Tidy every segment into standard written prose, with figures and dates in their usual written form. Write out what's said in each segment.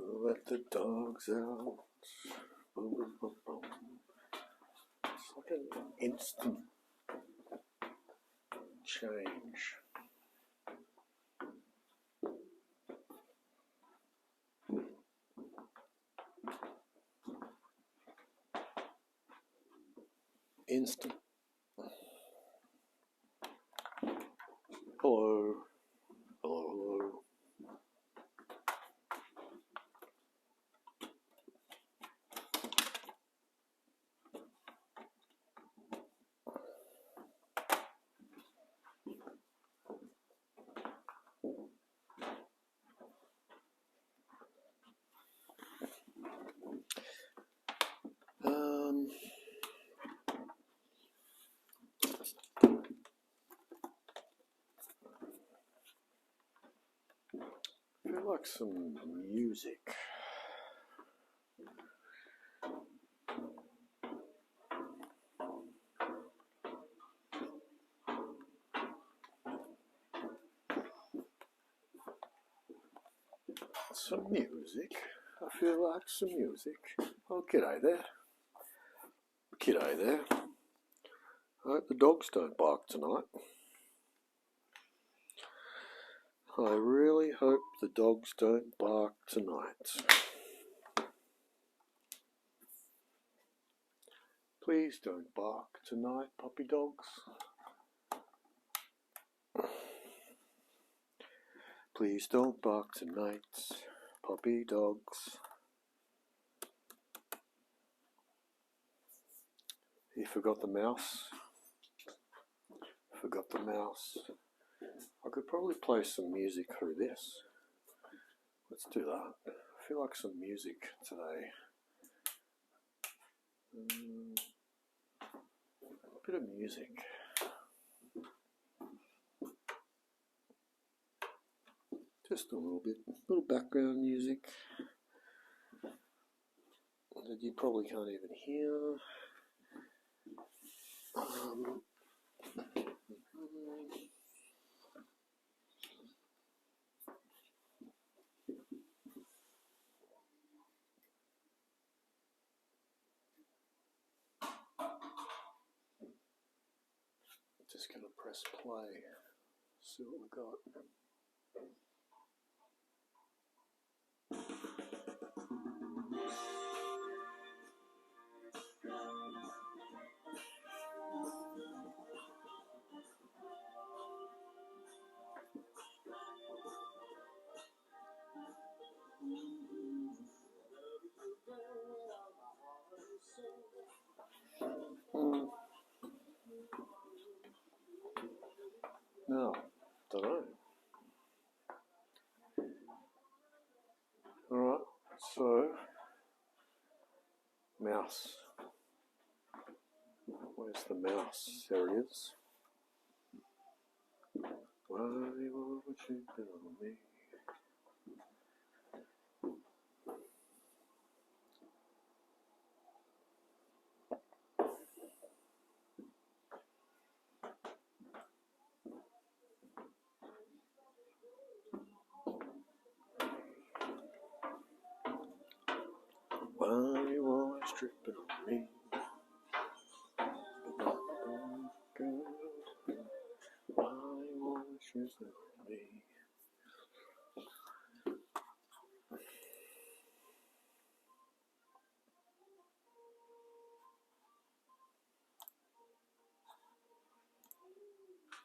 Let the dogs out. Boom, boom, boom, boom. It's like an instant change. Instant. Hello. Hello, hello. I feel like some music. Some music. I feel like some music. Oh, g'day there. G'day there. I hope the dogs don't bark tonight. I really hope the dogs don't bark tonight. Please don't bark tonight, puppy dogs. Please don't bark tonight, puppy dogs. You forgot the mouse? Forgot the mouse. I could probably play some music through this. Let's do that. I feel like some music today. A bit of music. Just a little bit. A little background music that you probably can't even hear. Just gonna press play, see what we got. No, don't know. Alright, so mouse. Where's the mouse? There it is. Why would you be on me? Why you always tripping on me? Why you always tripping on me?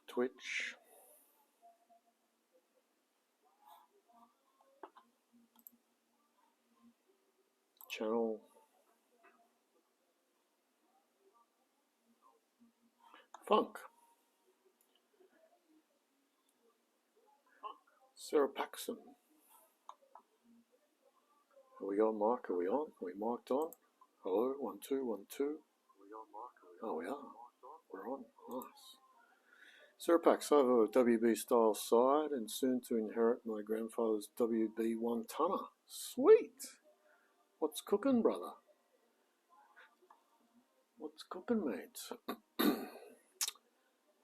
Twitch. Channel. Funk. Sarah Paxson. Are we on mic? Are we on? Are we mic'd on? Hello? 1 2 1 2. Oh, we are. We're on. Nice. Sarah Pax, I have a WB style side and soon to inherit my grandfather's WB 1-tonner. Sweet. What's cooking, brother? What's cooking, mate?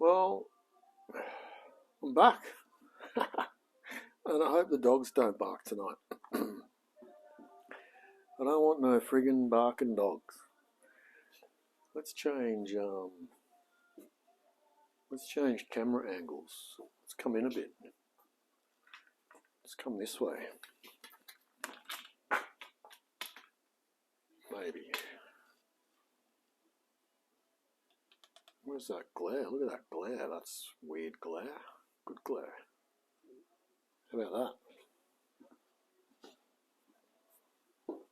Well, I'm back. And I hope the dogs don't bark tonight. I don't want no friggin' barking dogs. Let's change camera angles. Let's come in a bit. Let's come this way. Maybe. Where's that glare? Look at that glare. That's weird glare. Good glare. How about that?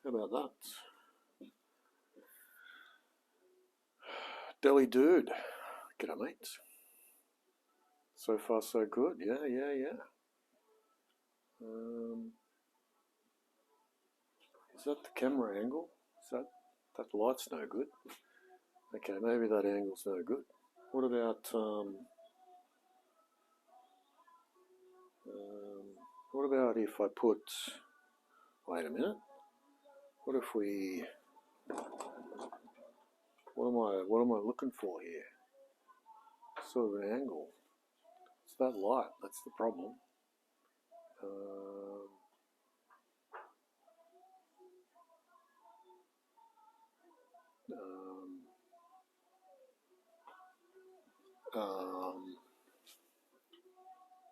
How about that? Deli Dude. G'day, mate. So far, so good. Yeah. Is that the camera angle? Is that light's no good? Okay, maybe that angle's no good. What about if I put? Wait a minute. What if we? What am I looking for here? Sort of an angle. It's that light. That's the problem.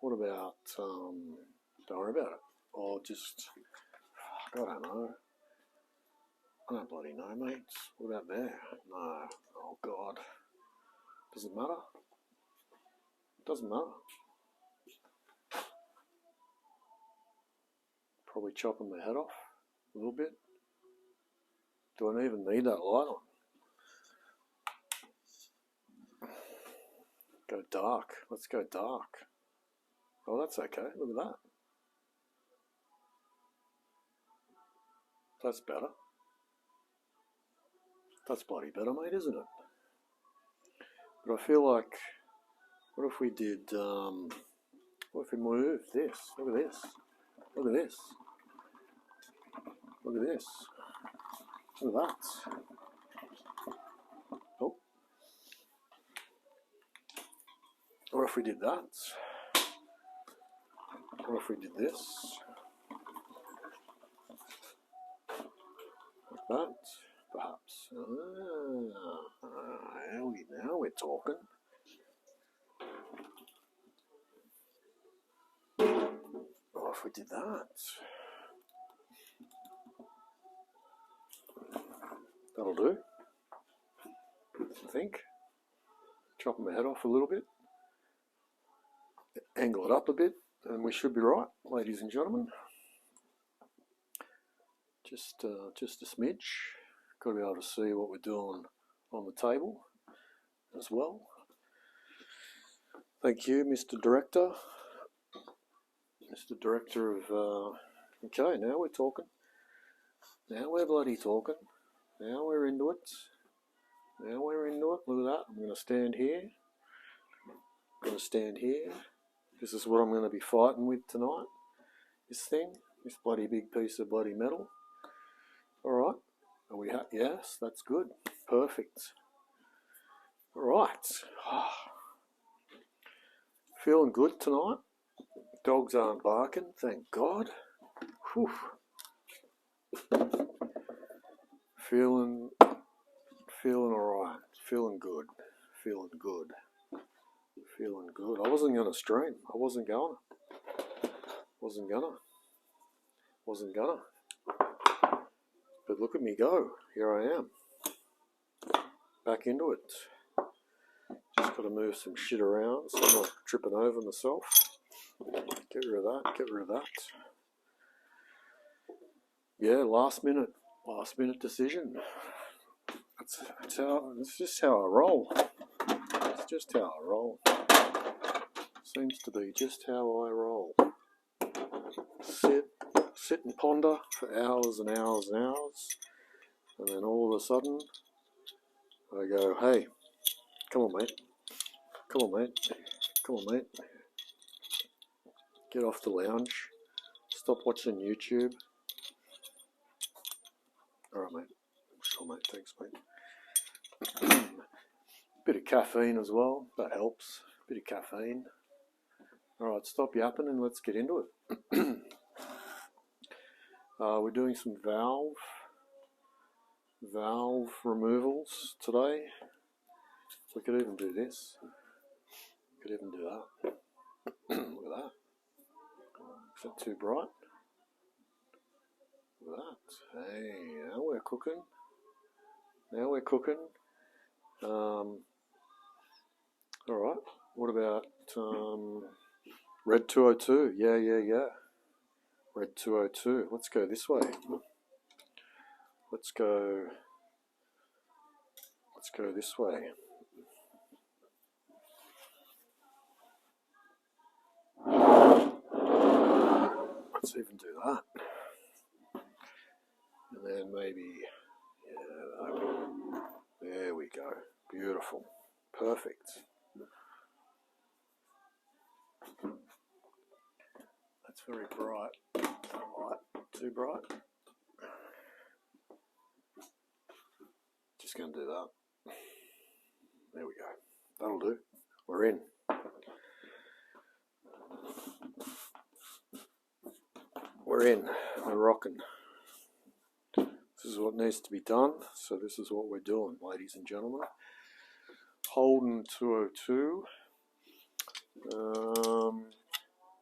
What about? Don't worry about it. Or just, I don't know. I don't bloody know, mate. What about there? No. Oh God. Does it matter? Doesn't matter. Probably chopping my head off a little bit. Do I even need that light on? Go dark. Let's go dark. Oh, that's okay. Look at that. That's better. That's bloody better, mate, isn't it? But I feel like, what if we did, what if we moved this? Look at this. Look at this. Look at this. Look at that. Oh. What if we did that? What if we did this? Like that, perhaps. Now we're talking. What if we did that? That'll do, I think. Chop my head off a little bit. Angle it up a bit, and we should be right, ladies and gentlemen. Just a smidge. Got to be able to see what we're doing on the table as well. Thank you, Mr. Director. Mr. Director of... okay, now we're talking. Now we're bloody talking. Now we're into it. Now we're into it. Look at that. I'm going to stand here. I'm going to stand here. This is what I'm going to be fighting with tonight. This thing. This bloody big piece of bloody metal. Alright. Are we yes, that's good. Perfect. Alright. Feeling good tonight. Dogs aren't barking, thank God. Whew. Feeling alright. Feeling good. Feeling good. Feeling good. I wasn't going to stream. I wasn't gonna. But look at me go. Here I am. Back into it. Just got to move some shit around so I'm not tripping over myself. Get rid of that. Get rid of that. Yeah, last minute decision. It's just how I roll. It's just how I roll. Seems to be just how I roll. Sit and ponder for hours and hours and hours, and then all of a sudden I go, hey, come on mate, get off the lounge, stop watching YouTube. Alright mate, sure mate, thanks mate. Bit of caffeine as well, that helps, bit of caffeine. Alright, stop yapping and let's get into it. We're doing some valve valve removals today. We could even do this. We could even do that. Look at that. Is that too bright? Look at that. Hey, now we're cooking. Now we're cooking. Alright, what about red 202? Yeah. Red 202. Let's go this way. Let's go this way. Let's even do that. And then maybe, yeah, there we go. Beautiful. Perfect. That's very bright. Light. Too bright. Just going to do that. There we go. That'll do. We're in. We're in. We're rocking. This is what needs to be done. So this is what we're doing, ladies and gentlemen. Holden 202.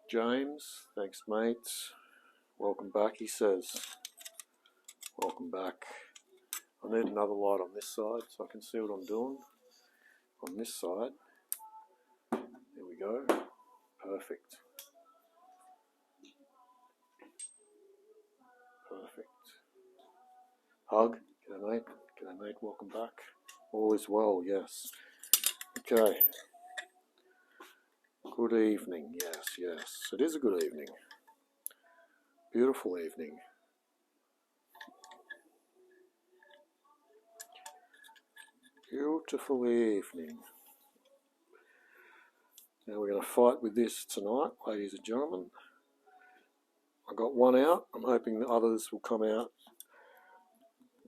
James, thanks mate. Welcome back, he says. Welcome back. I need another light on this side so I can see what I'm doing. On this side. There we go. Perfect. Perfect. Hug. G'day mate. G'day mate. Welcome back. All is well, yes. Okay. Good evening. Yes. It is a good evening. Beautiful evening. Beautiful evening. Now we're going to fight with this tonight, ladies and gentlemen. I got one out. I'm hoping the others will come out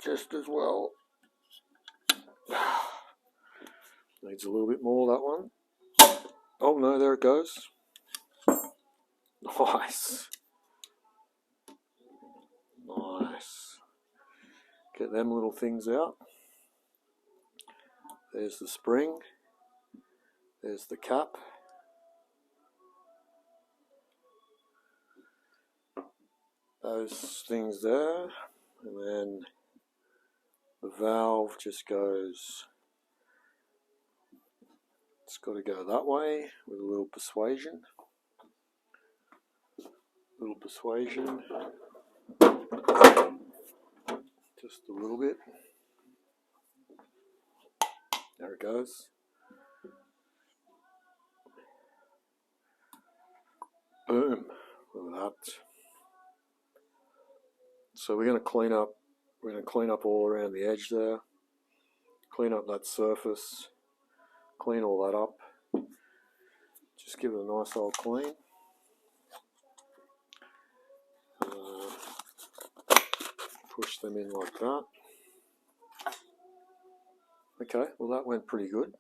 just as well. Needs a little bit more, that one. Oh no, there it goes. Nice. Nice. Get them little things out. There's the spring. There's the cap. Those things there. And then the valve just goes, it's got to go that way with a little persuasion. Just a little bit. There it goes. Boom. Look at that. So we're going to clean up all around the edge there. Clean up that surface. Clean all that up. Just give it a nice old clean. Push them in like that. Okay, well that went pretty good.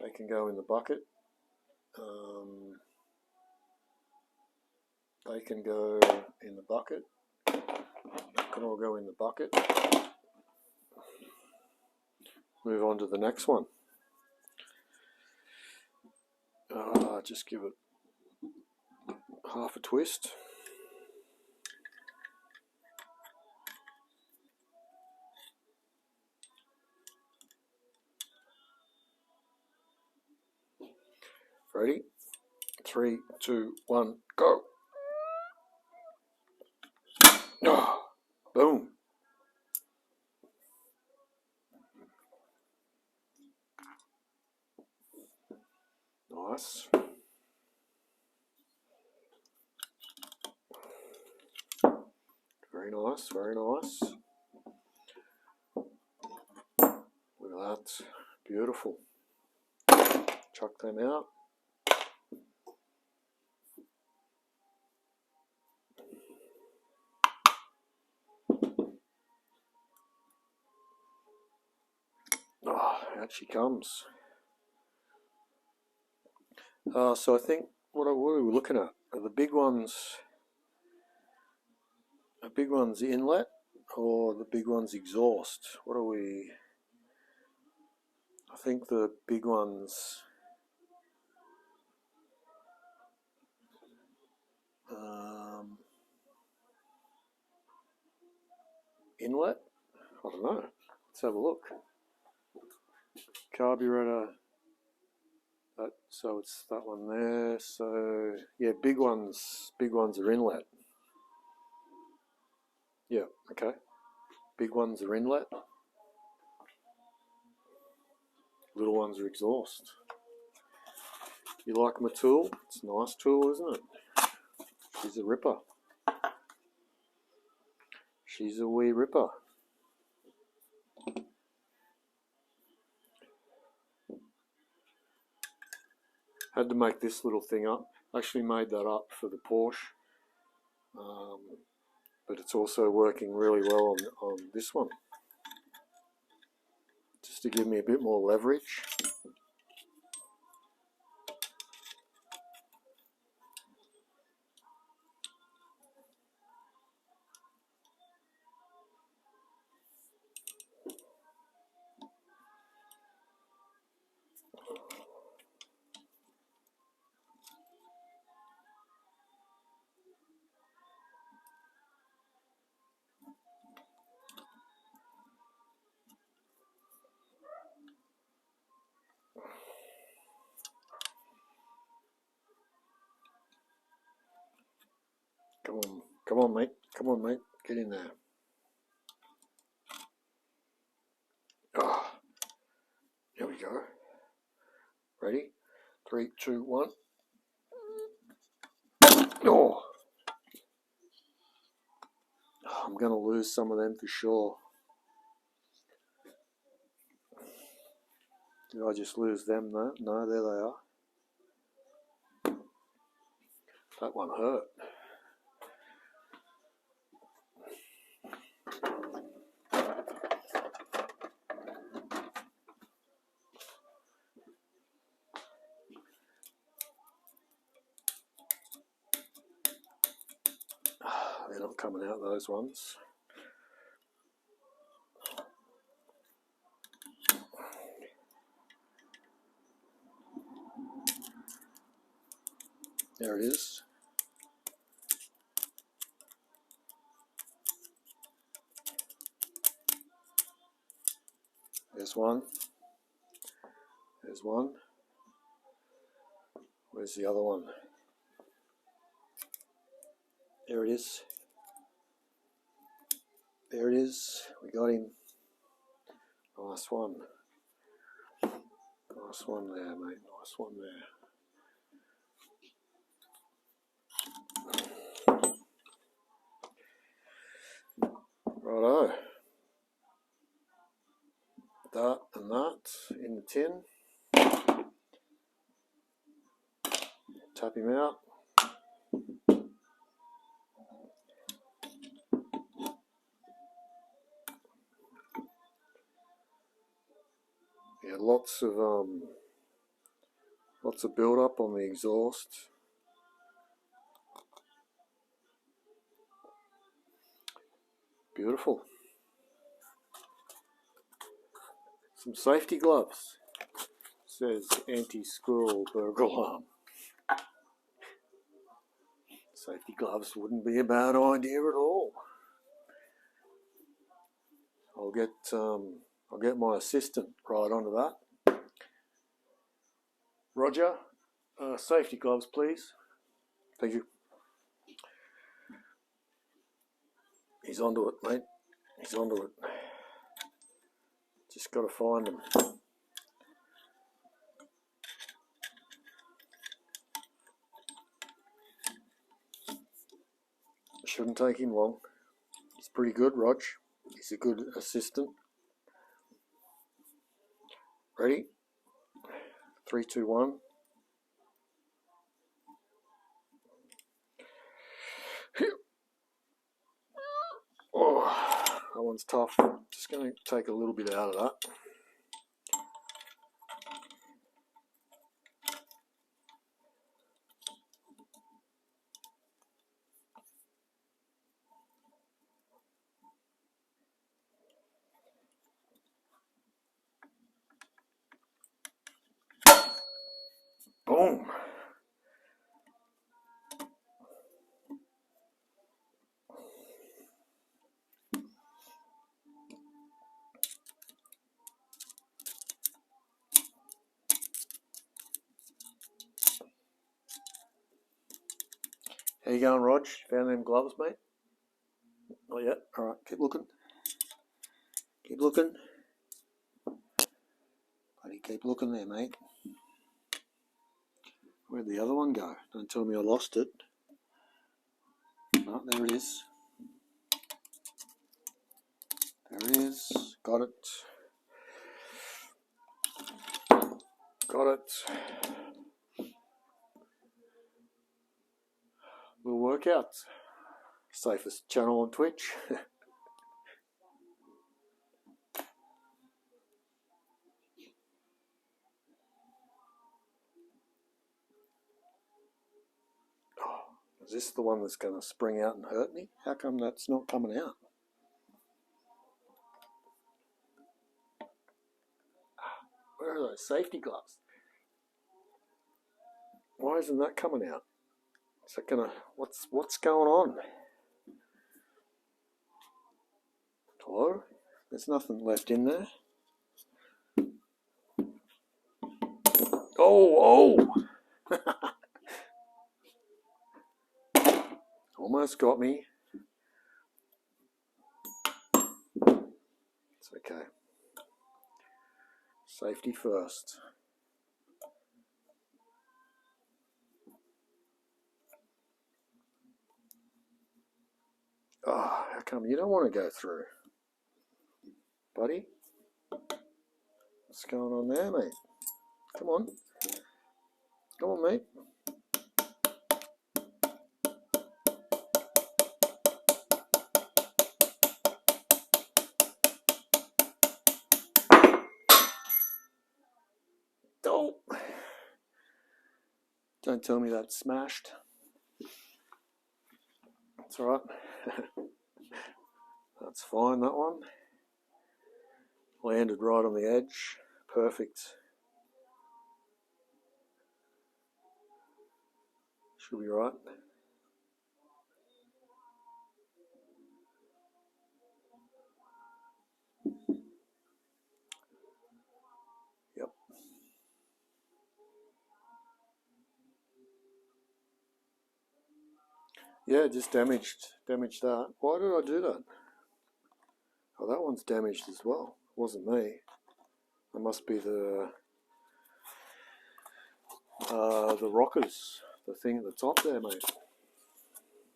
They can go in the bucket. They can go in the bucket. They can all go in the bucket. Move on to the next one. Just give it half a twist. Ready? 3, 2, 1, go. Oh, boom. Nice. Very nice, very nice. Look at that. Beautiful. Chuck them out. Oh, out she comes. So I think what are we looking at? Are the big ones inlet Oh, the big one's exhaust. What are we? I think the big one's inlet? I don't know. Let's have a look. Carburetor. So it's that one there. So yeah, big ones are inlet. Yeah, okay. Big ones are inlet. Little ones are exhaust. You like my tool? It's a nice tool, isn't it? She's a ripper. She's a wee ripper. Had to make this little thing up. Actually made that up for the Porsche. But it's also working really well on this one. Just to give me a bit more leverage. Come on, mate, get in there. Ah, here we go. Ready? 3, 2, 1. Oh, I'm going to lose some of them for sure. Did I just lose them? No, there they are. That one hurt. They're not coming out, those ones. There it is. There's one. There's one. Where's the other one? There it is. There it is. We got him. Nice one. Nice one there, mate. Nice one there. Righto. That and that in the tin. Tap him out. Yeah, lots of build up on the exhaust. Beautiful. Some safety gloves. Says anti-squirrel burglar alarm. Safety gloves wouldn't be a bad idea at all. I'll get my assistant right onto that. Roger, safety gloves, please. Thank you. He's onto it, mate. He's onto it. Just got to find him. Shouldn't take him long. He's pretty good, Rog. He's a good assistant. Ready? 3, 2, 1. Oh, that one's tough. Just going to take a little bit out of that. Boom. How you going, Rog? Found them gloves, mate? Not yet. All right, keep looking. Keep looking. Bloody keep looking there, mate. Where'd the other one go? Don't tell me I lost it. Oh, there it is. There it is. Got it. Got it. Little workout. Safest channel on Twitch. Is this the one that's going to spring out and hurt me? How come that's not coming out? Where are those safety gloves? Why isn't that coming out? Is that gonna? What's going on? Hello? There's nothing left in there. Oh! Almost got me. It's okay. Safety first. Oh, how come you don't want to go through? Buddy? What's going on there, mate? Come on. Come on, mate. Oh! Don't tell me that's smashed. That's all right. That's fine, that one. Landed right on the edge. Perfect. Should be right. Yep. Yeah, just damaged that. Why did I do that? Oh, that one's damaged as well. It wasn't me. It must be the rockers, the thing at the top there, mate.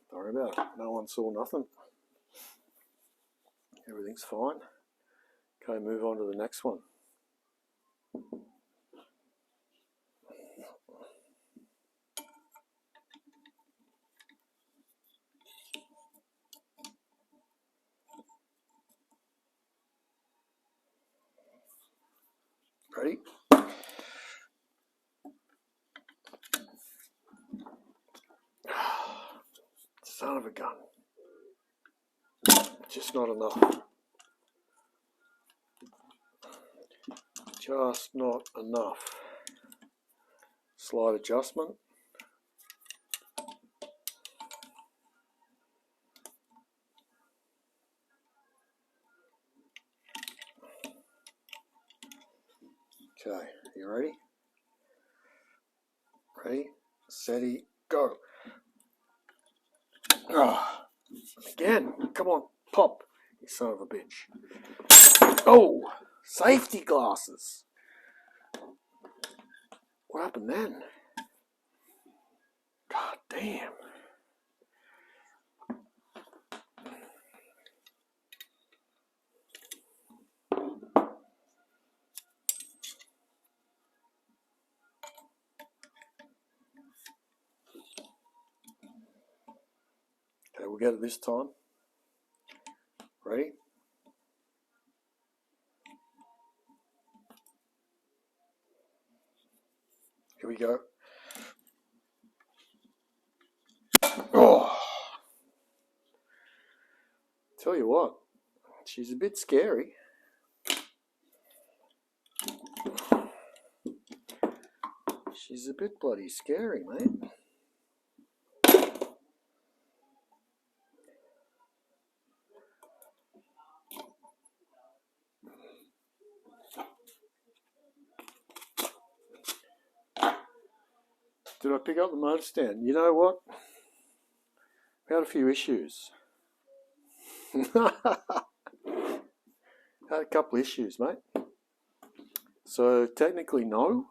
Don't worry about it. No one saw nothing. Everything's fine. Okay, move on to the next one. Ready? Son of a gun. Just not enough. Just not enough. Slight adjustment. Okay, you ready? Ready, steady, go. Oh, again, come on, pop, you son of a bitch. Oh, safety glasses. What happened then? God damn. Okay, we'll get it this time. Ready? Here we go. Oh, tell you what, she's a bit scary. She's a bit bloody scary, mate. Did I pick up the motor stand? You know what? We had a few issues. Had a couple of issues, mate. So technically, no,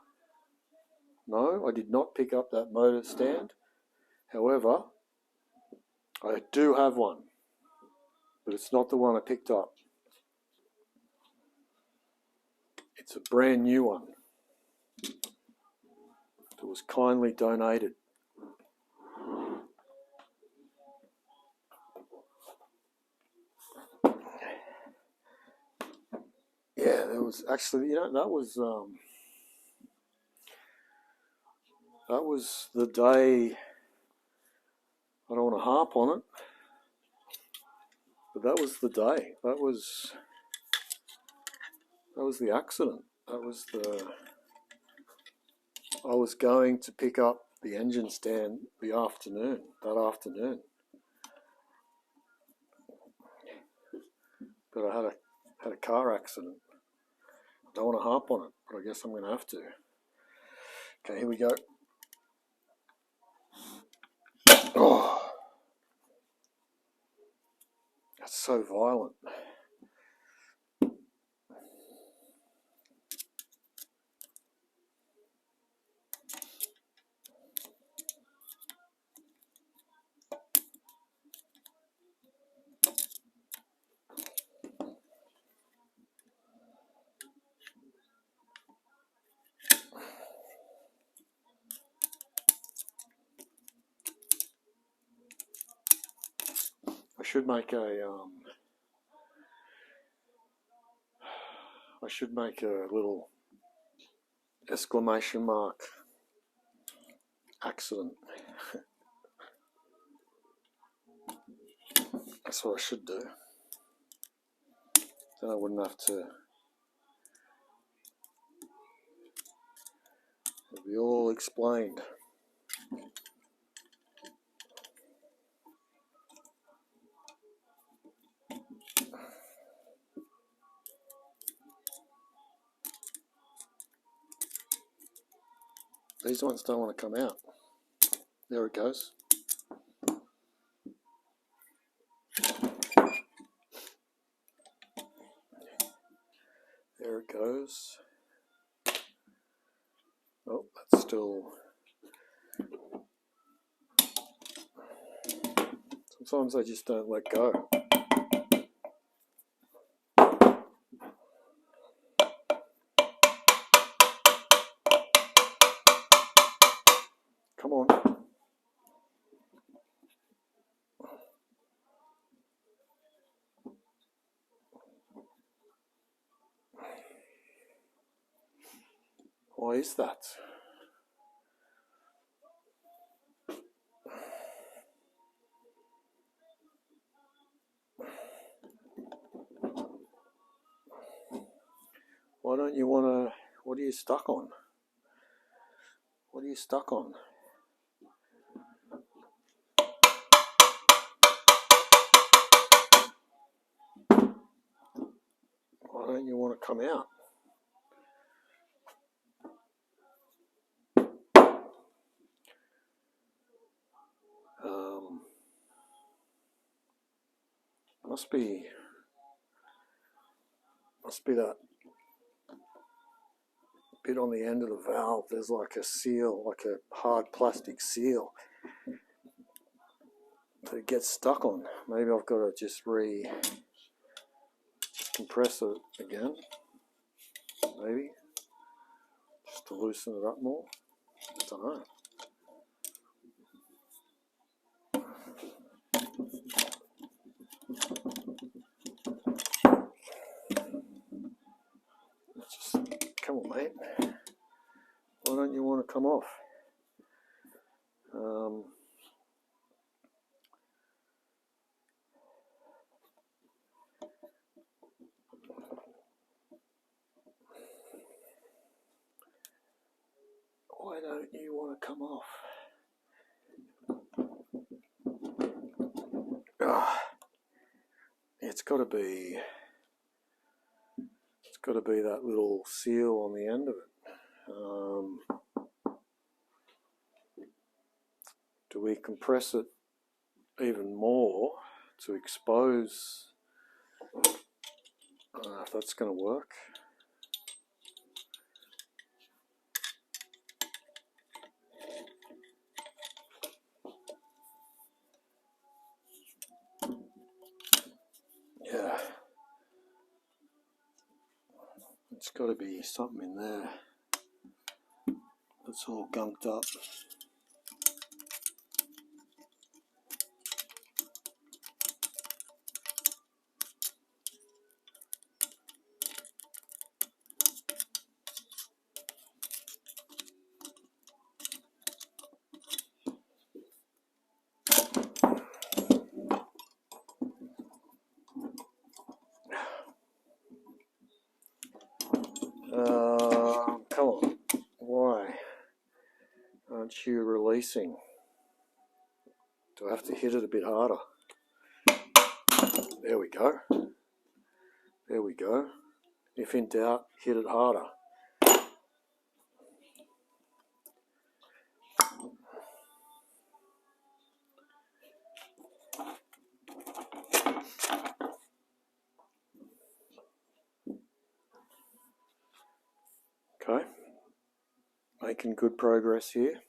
I did not pick up that motor stand. However, I do have one, but it's not the one I picked up. It's a brand new one that was kindly donated. Yeah, there was actually, that was the day. I don't want to harp on it, but that was the day. That was the accident. I was going to pick up the engine stand that afternoon. But I had a car accident. I don't want to harp on it, but I guess I'm going to have to. Okay, here we go. Oh, that's so violent. I should make a little exclamation mark accident. That's what I should do. Then I wouldn't have to. It'll be all explained. These ones don't want to come out. There it goes. There it goes. Oh, that's still... Sometimes they just don't let go. Come on. Why is that? Why don't you want to... What are you stuck on? What are you stuck on? Why don't you want to come out? Must be that bit on the end of the valve. There's like a seal, like a hard plastic seal that it gets stuck on. Maybe I've got to just compress it again. Maybe just to loosen it up more. I don't know. Come on, mate. Why don't you want to come off? Why don't come off. It's got to be that little seal on the end of it. Do we compress it even more to expose? I don't know if that's going to work. Yeah, it's got to be something in there that's all gunked up. Come on, why aren't you releasing? Do I have to hit it a bit harder? There we go. There we go. If in doubt, hit it harder. Okay, making good progress here.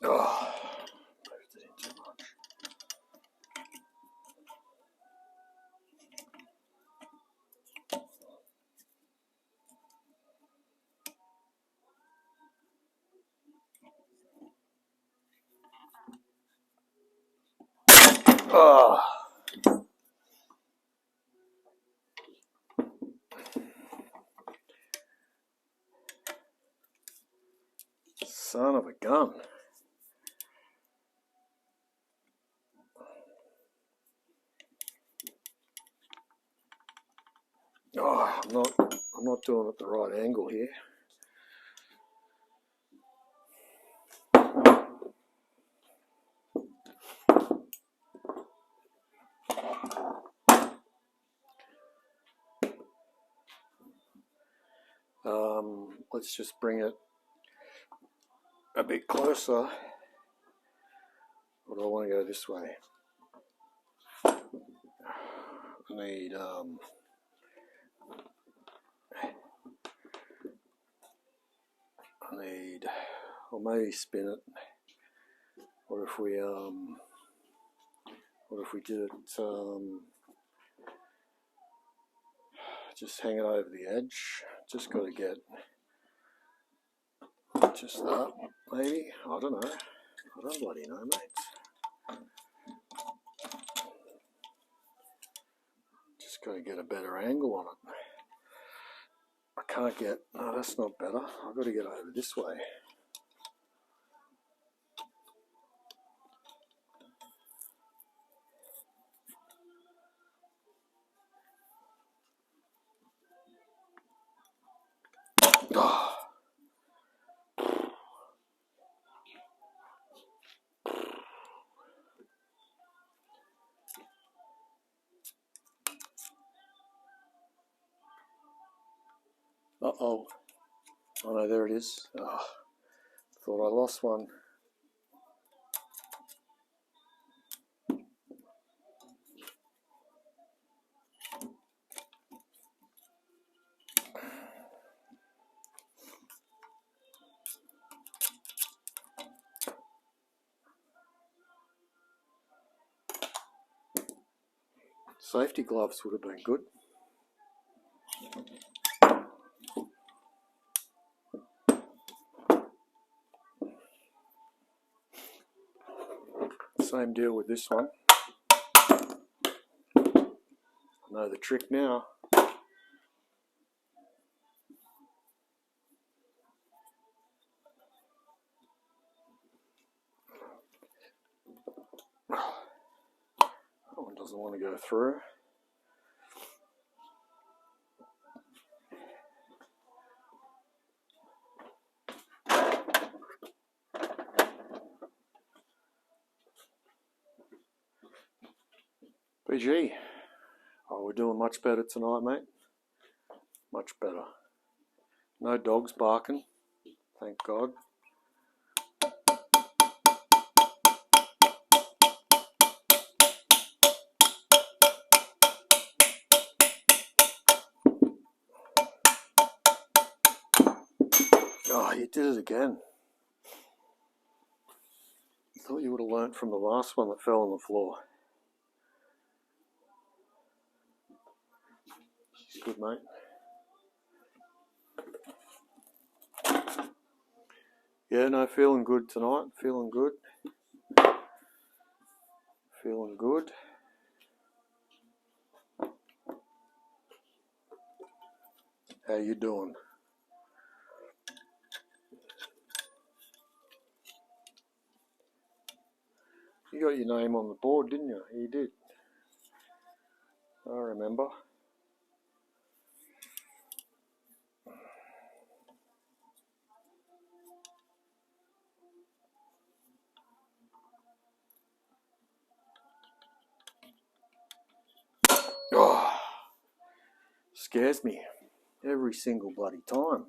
Oh, moved it in too much. Oh. Son of a gun. Oh, I'm not doing it the right angle here. Let's just bring it a bit closer. Or do I want to go this way? I need, or maybe spin it. What if we did it, just hang it over the edge. Just got to get just that, maybe. I don't know. I don't bloody know, mate. Just got to get a better angle on it. I can't get. No, that's not better. I've got to get over this way. Oh. Uh-oh. Oh no, there it is. Oh, thought I lost one. Safety gloves would have been good. Same deal with this one. I know the trick now. That one doesn't want to go through. BG, oh, we're doing much better tonight, mate. Much better. No dogs barking, thank God. Oh, you did it again. Thought you would have learnt from the last one that fell on the floor. Good, mate. Yeah, no, feeling good tonight. Feeling good. Feeling good. How you doing? You got your name on the board, didn't you? You did. I remember. Oh, scares me every single bloody time.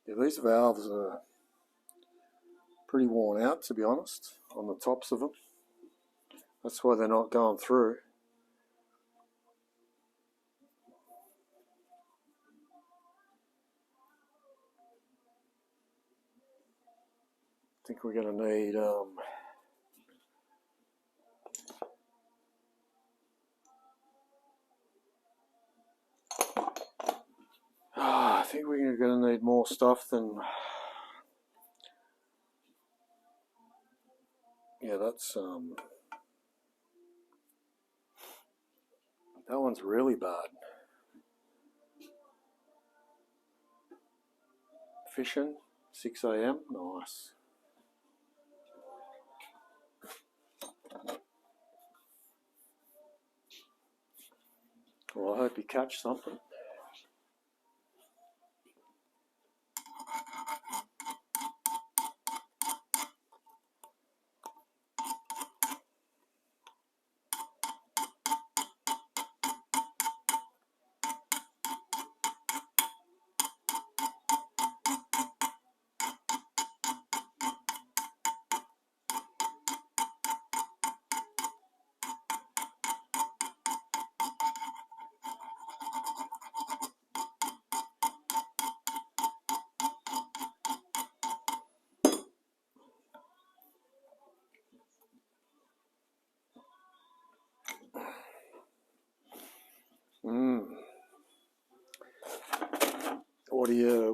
Yeah, these valves are pretty worn out, to be honest, on the tops of them. That's why they're not going through. I think we're going to need I think we're going to need more stuff than... Yeah, that's that one's really bad. Fishing, 6 AM, nice. Well, I hope you catch something.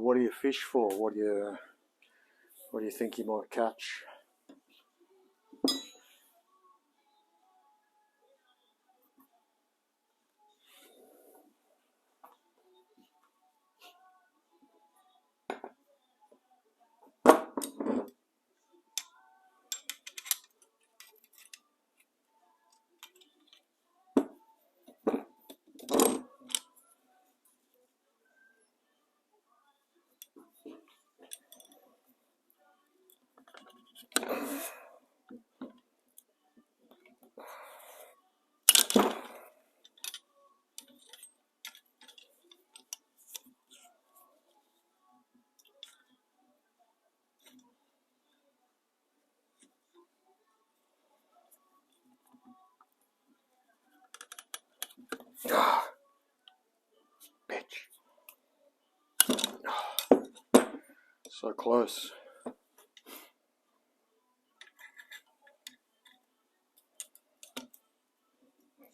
What do you fish for? What do you think you might catch? So close.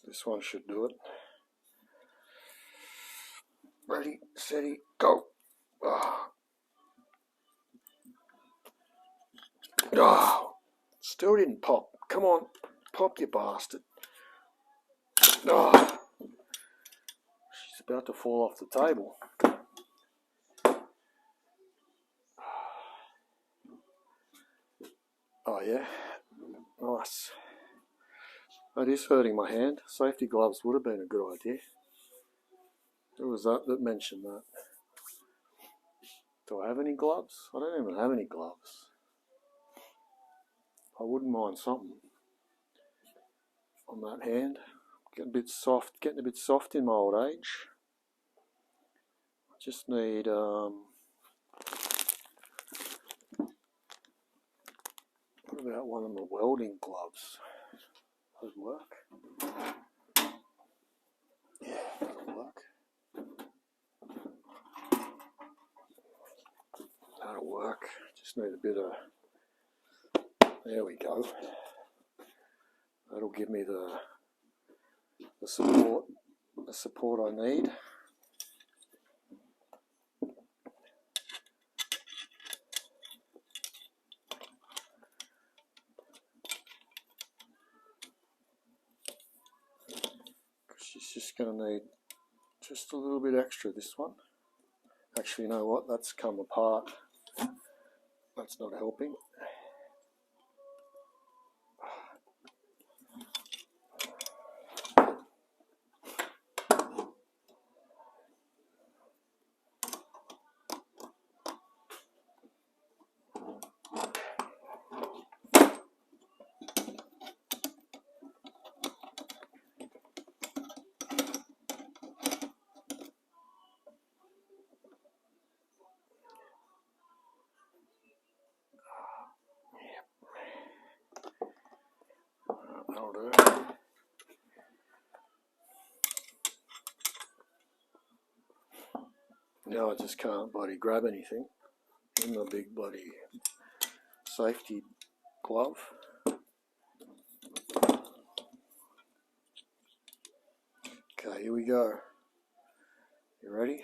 This one should do it. Ready, steady, go. Oh. Oh. Still didn't pop. Come on, pop, you bastard. Oh. She's about to fall off the table. Oh yeah, nice. That is hurting my hand. Safety gloves would have been a good idea. Who was that mentioned that? Do I have any gloves? I don't even have any gloves. I wouldn't mind something on that hand. Getting a bit soft in my old age. I just need what about one of the welding gloves? Those work? Yeah, that'll work. That'll work. Just need a bit of. There we go. That'll give me the support I need. She's just going to need just a little bit extra, this one. Actually, you know what? That's come apart. That's not helping. That'll do. Now I just can't bloody grab anything in the big bloody safety glove. Okay, here we go. You ready?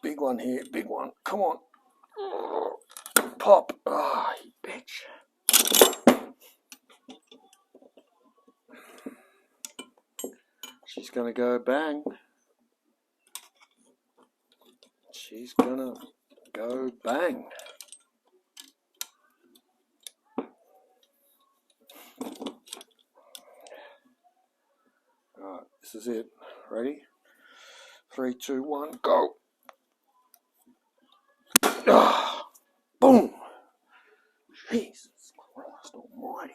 Big one here, big one. Come on. Pop. Ah, you bitch. She's gonna go bang. She's gonna go bang. Alright, this is it. Ready? 3, 2, 1, go. Ah, boom. Jesus Christ almighty.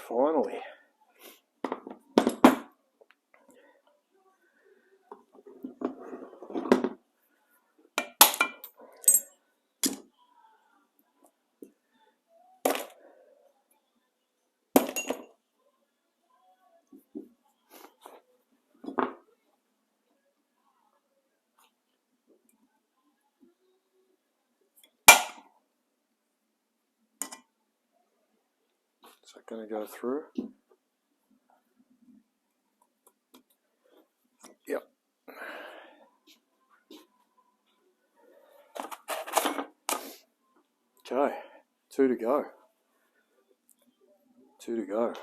Finally. Is that going to go through? Yep. Okay, 2 to go. 2 to go.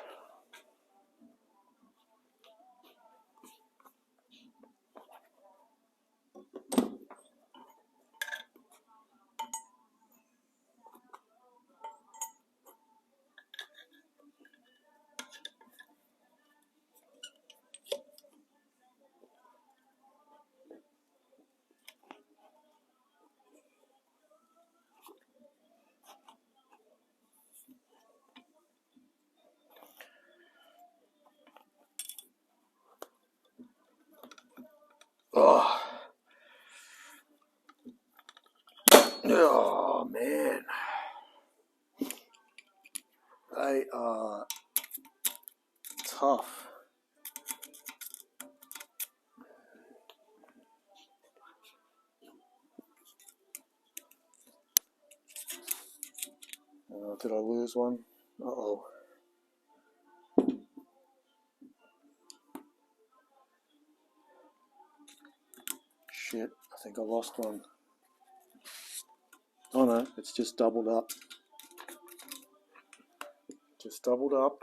tough. Did I lose one? Uh-oh. Shit, I think I lost one. Oh no, it's just doubled up. Just doubled up.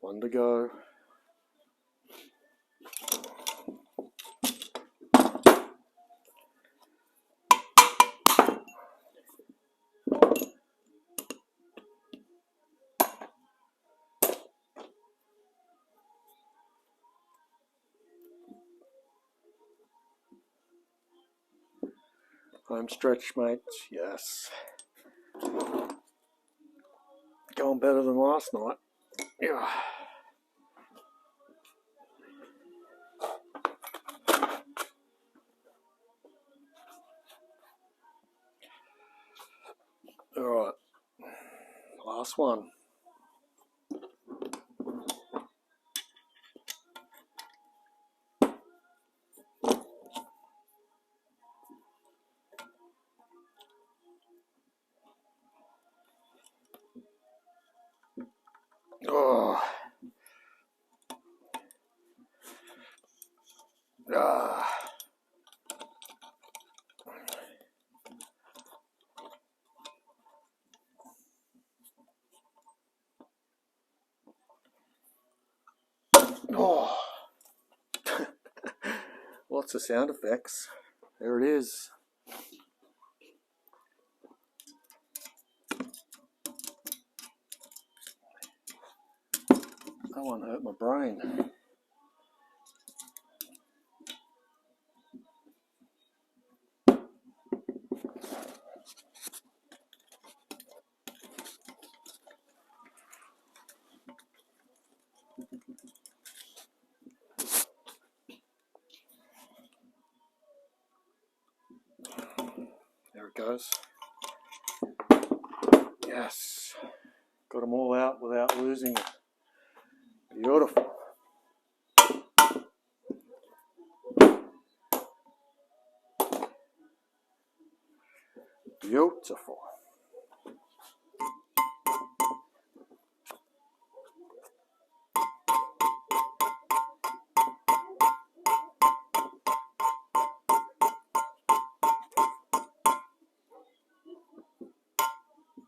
One to go. Home stretch, mate. Yes. Going better than last night. Yeah. Alright. Last one. Oh. Ah. Oh. Lots of sound effects. There it is. That one hurt my brain. There it goes. Yes. Got them all out without losing it. Beautiful. Beautiful.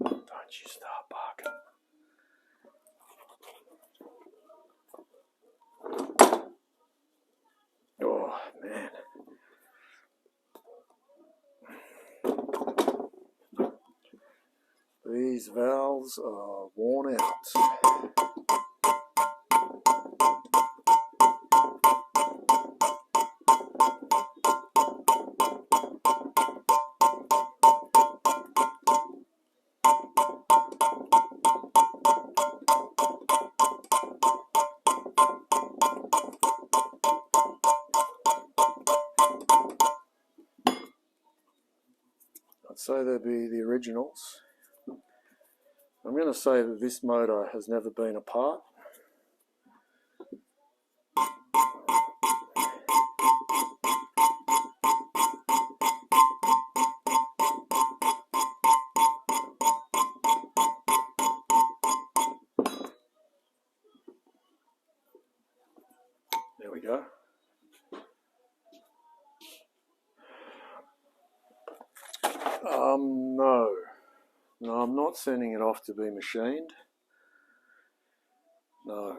Don't you start barking. Oh, man. These valves are worn out. I'd say they'd be the originals. I'm going to say that this motor has never been apart. There we go. No. No, I'm not sending it off to be machined. No.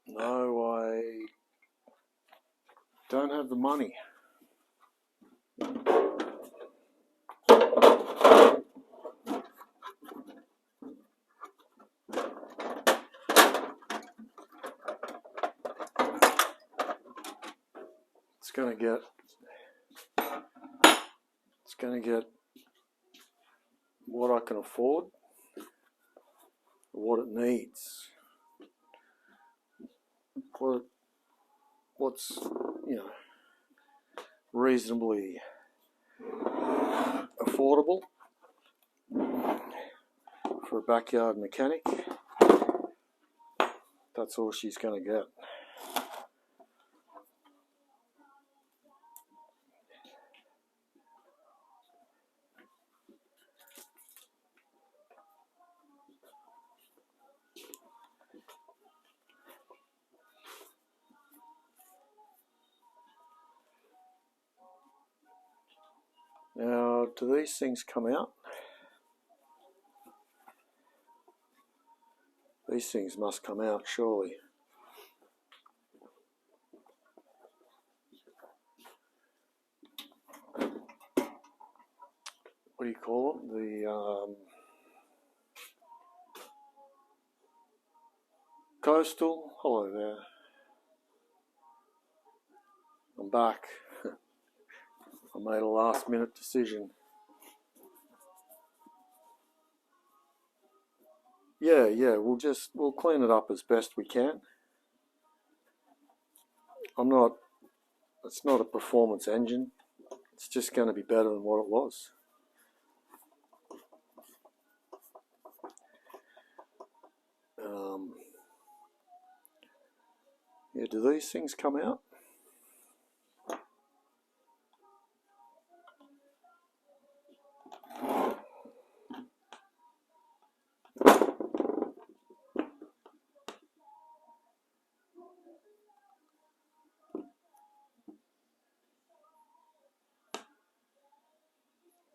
No, I don't have the money. It's going to get what I can afford, what it needs, what's, reasonably affordable for a backyard mechanic. That's all she's going to get. Now, do these things come out? These things must come out, surely. What do you call them? The coastal. Hello there. I'm back. I made a last minute decision. Yeah, we'll clean it up as best we can. It's not a performance engine. It's just going to be better than what it was. Yeah, do these things come out?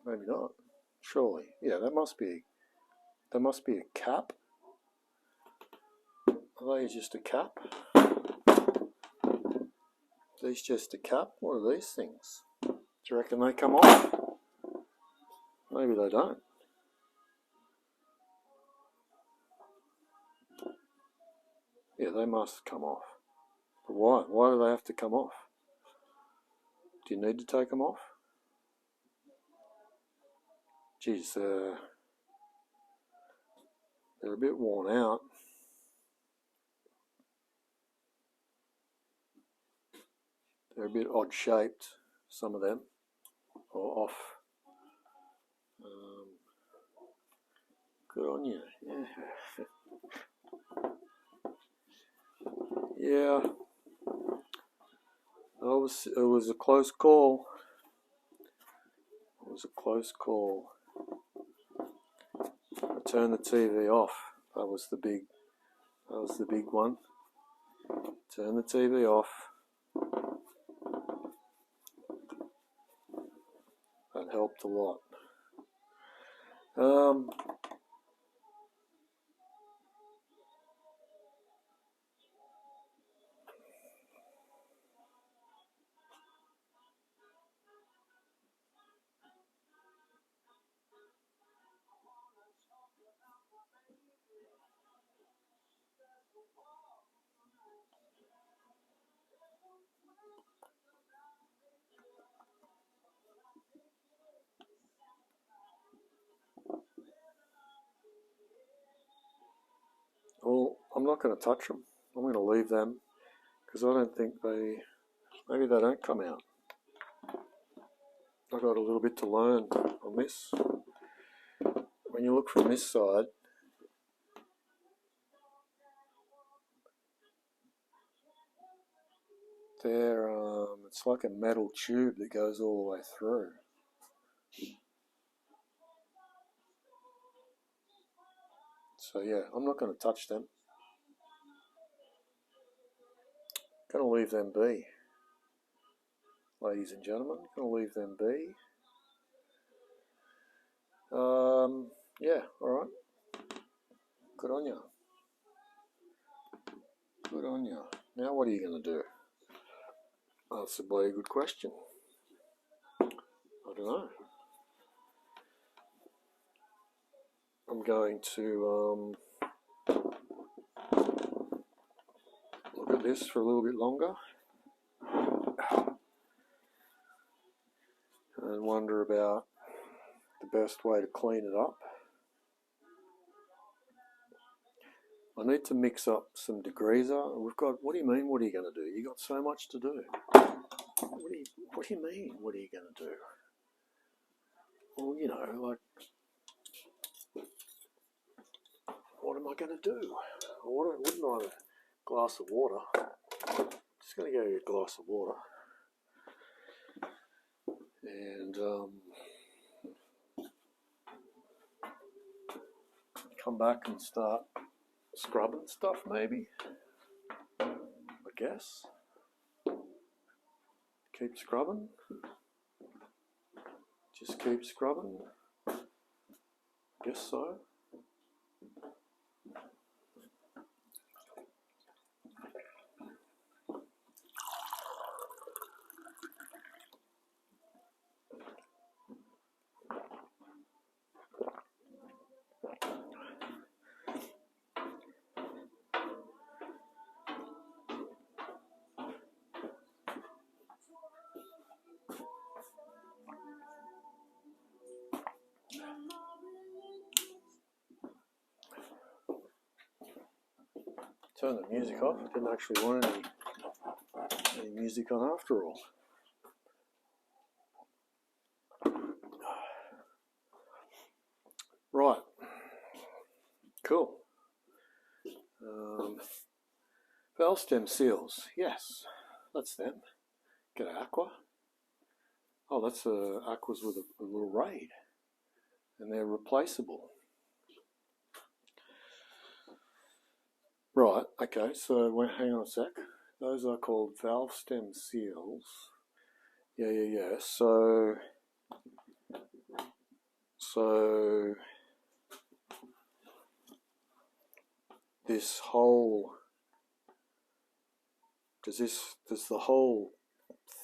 Maybe not. Surely. Yeah, that must be a cap. Are they just a cap? These just a cap? What are these things? Do you reckon they come off? Maybe they don't. Yeah, they must come off. But why? Why do they have to come off? Do you need to take them off? Geez, they're a bit worn out. They're a bit odd shaped, some of them, or off. Good on you. Yeah. It was a close call. It was a close call. I turned the TV off. That was the big one. Turn the TV off. That helped a lot. Well, I'm not going to touch them. I'm going to leave them because I don't think maybe they don't come out. I've got a little bit to learn on this. When you look from this side, it's like a metal tube that goes all the way through. So yeah, I'm not going to touch them. Going to leave them be. Ladies and gentlemen, going to leave them be. Yeah, alright. Good on you. Good on you. Now what are you going to do? That's a bloody good question. I don't know. I'm going to look at this for a little bit longer and wonder about the best way to clean it up. I need to mix up some degreaser. What do you mean, what are you going to do? You got so much to do. What do you mean, what are you going to do? Well, you know, like, I going to do? Wouldn't I? A glass of water. Just going to go get a glass of water. And come back and start scrubbing stuff, maybe. I guess. Keep scrubbing. Just keep scrubbing. Guess so. Turn the music off. I didn't actually want any music on after all. Right. Cool. Valve stem seals. Yes, that's them. Get an aqua. Oh, that's aquas with a little raid. And they're replaceable. Right, okay, so hang on a sec. Those are called valve stem seals. Yeah. So this whole does the whole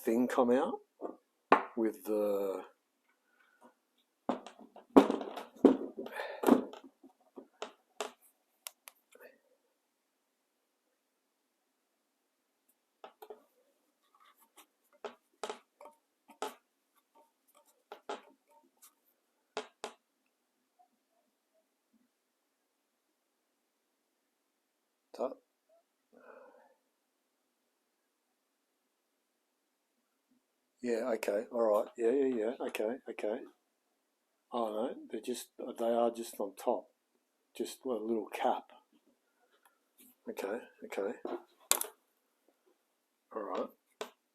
thing come out with the yeah, okay, all right, yeah, okay. Oh no, they are just on top, just a little cap. Okay, all right,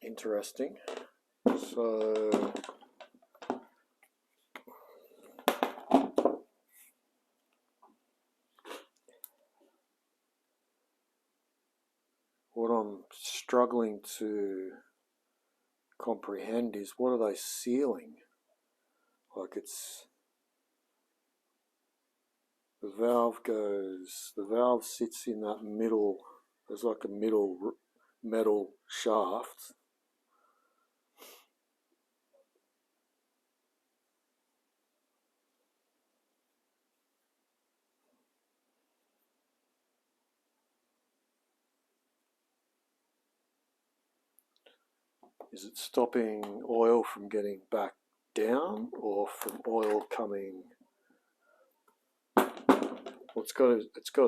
interesting. So what I'm struggling to comprehend is, what are they sealing? Like, it's the valve sits in that middle, there's like a middle metal shaft. Is it stopping oil from getting back down, or from oil coming? Well, it's got to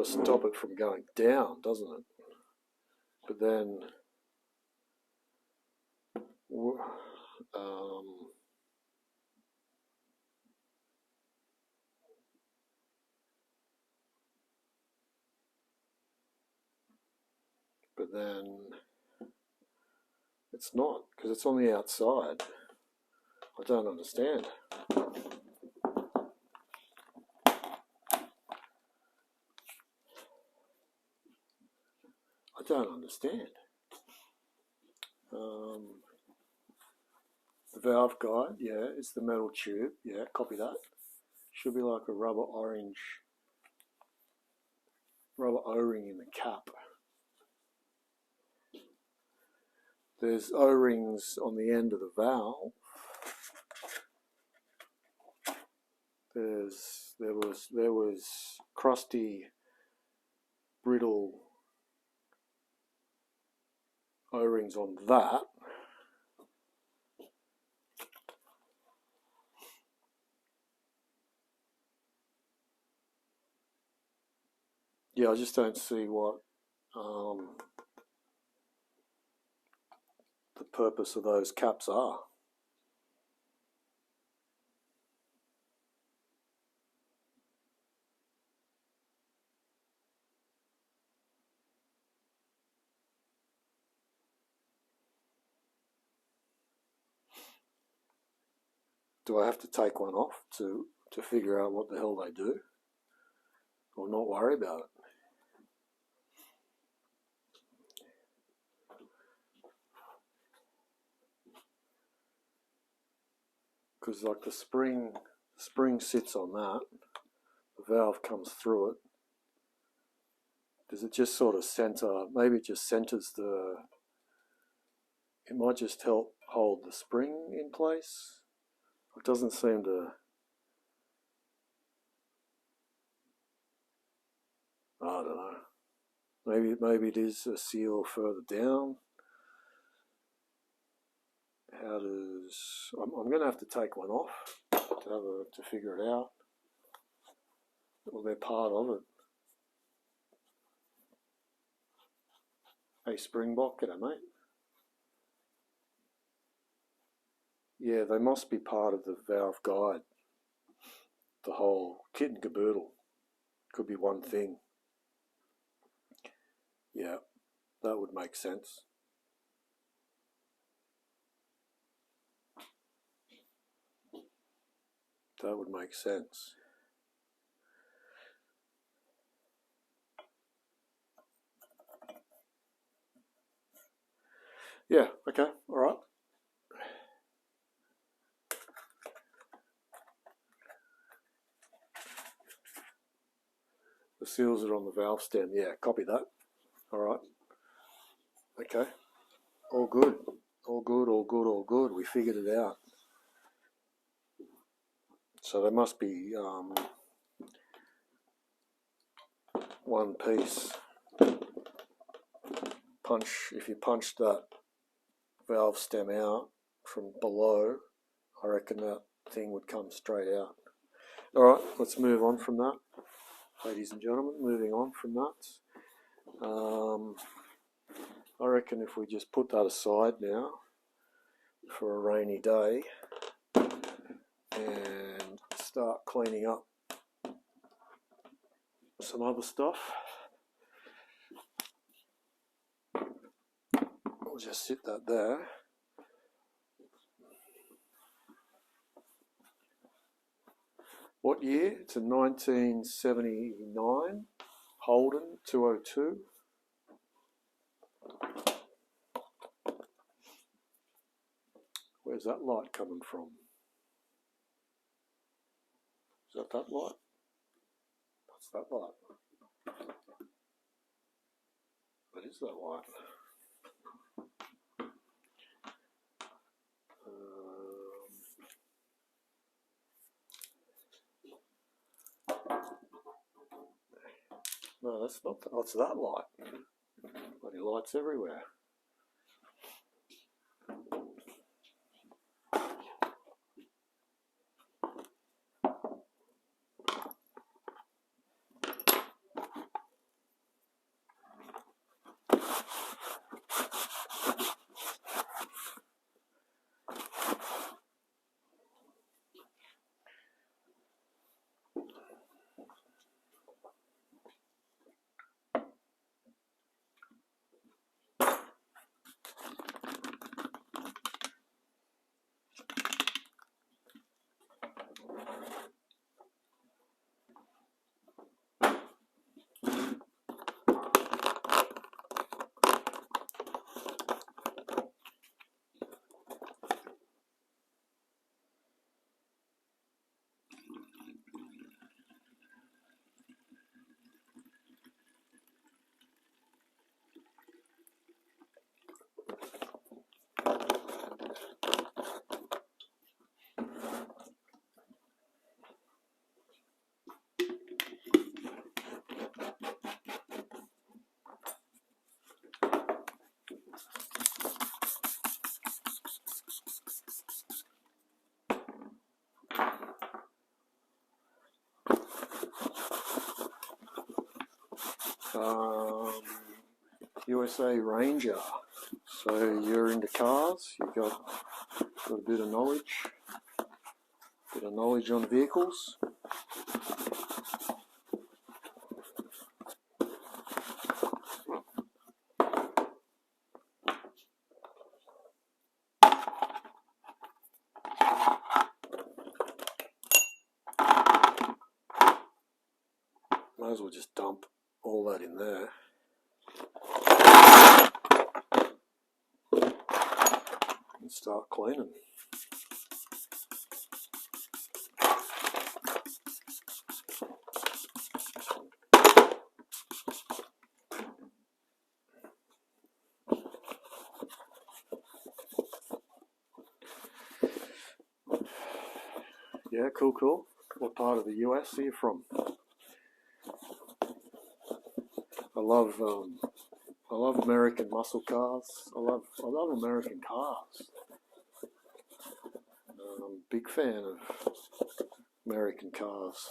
stop it from going down, doesn't it? But then, it's not, because it's on the outside. I don't understand. I don't understand. The valve guide, yeah, it's the metal tube. Yeah, copy that. Should be like a rubber O-ring in the cap. There's O-rings on the end of the valve. There was crusty, brittle O-rings on that. Yeah, I just don't see what the purpose of those caps are. do I have to take one off to figure out what the hell they do, or not worry about it? Because like the spring sits on that, the valve comes through it. Does it just sort of center? Maybe it just centers the. It might just help hold the spring in place. It doesn't seem to. I don't know. Maybe it is a seal further down. How does? I'm going to have to take one off to figure it out. Well, they're part of it. Hey, Springbok, g'day, mate. Yeah, they must be part of the valve guide. The whole kit and caboodle. Could be one thing. Yeah, that would make sense. That would make sense. Yeah, okay, all right. The seals are on the valve stem. Yeah, copy that. All right. Okay. All good. All good, all good, all good. We figured it out. So there must be one piece. If you punch that valve stem out from below, I reckon that thing would come straight out. All right, let's move on from that. Ladies and gentlemen, moving on from that. I reckon if we just put that aside now for a rainy day and start cleaning up some other stuff, we'll just sit that there. What year? It's a 1979 Holden 202. Where's that light coming from? Is that light? What's that light? What is that light? No, that's not. Oh, it's that light. Bloody lights everywhere. USA Ranger. So you're into cars. You've got a bit of knowledge on vehicles. Might as well just dump all that in there. And start cleaning. Yeah, cool. What part of the US are you from? I love American muscle cars. I love American cars. Big fan of American cars.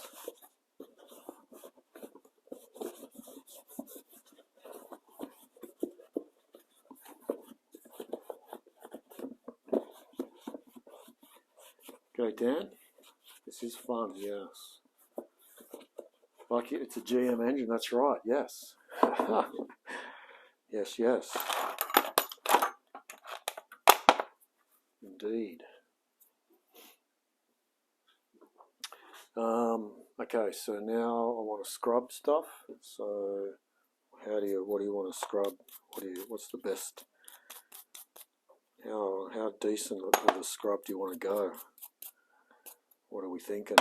Go Dan. This is fun, yes. Like it's a GM engine, that's right, yes. Yes. Indeed. Okay, so now I want to scrub stuff. So what do you want to scrub? What's the best? How decent of a scrub do you want to go? What are we thinking?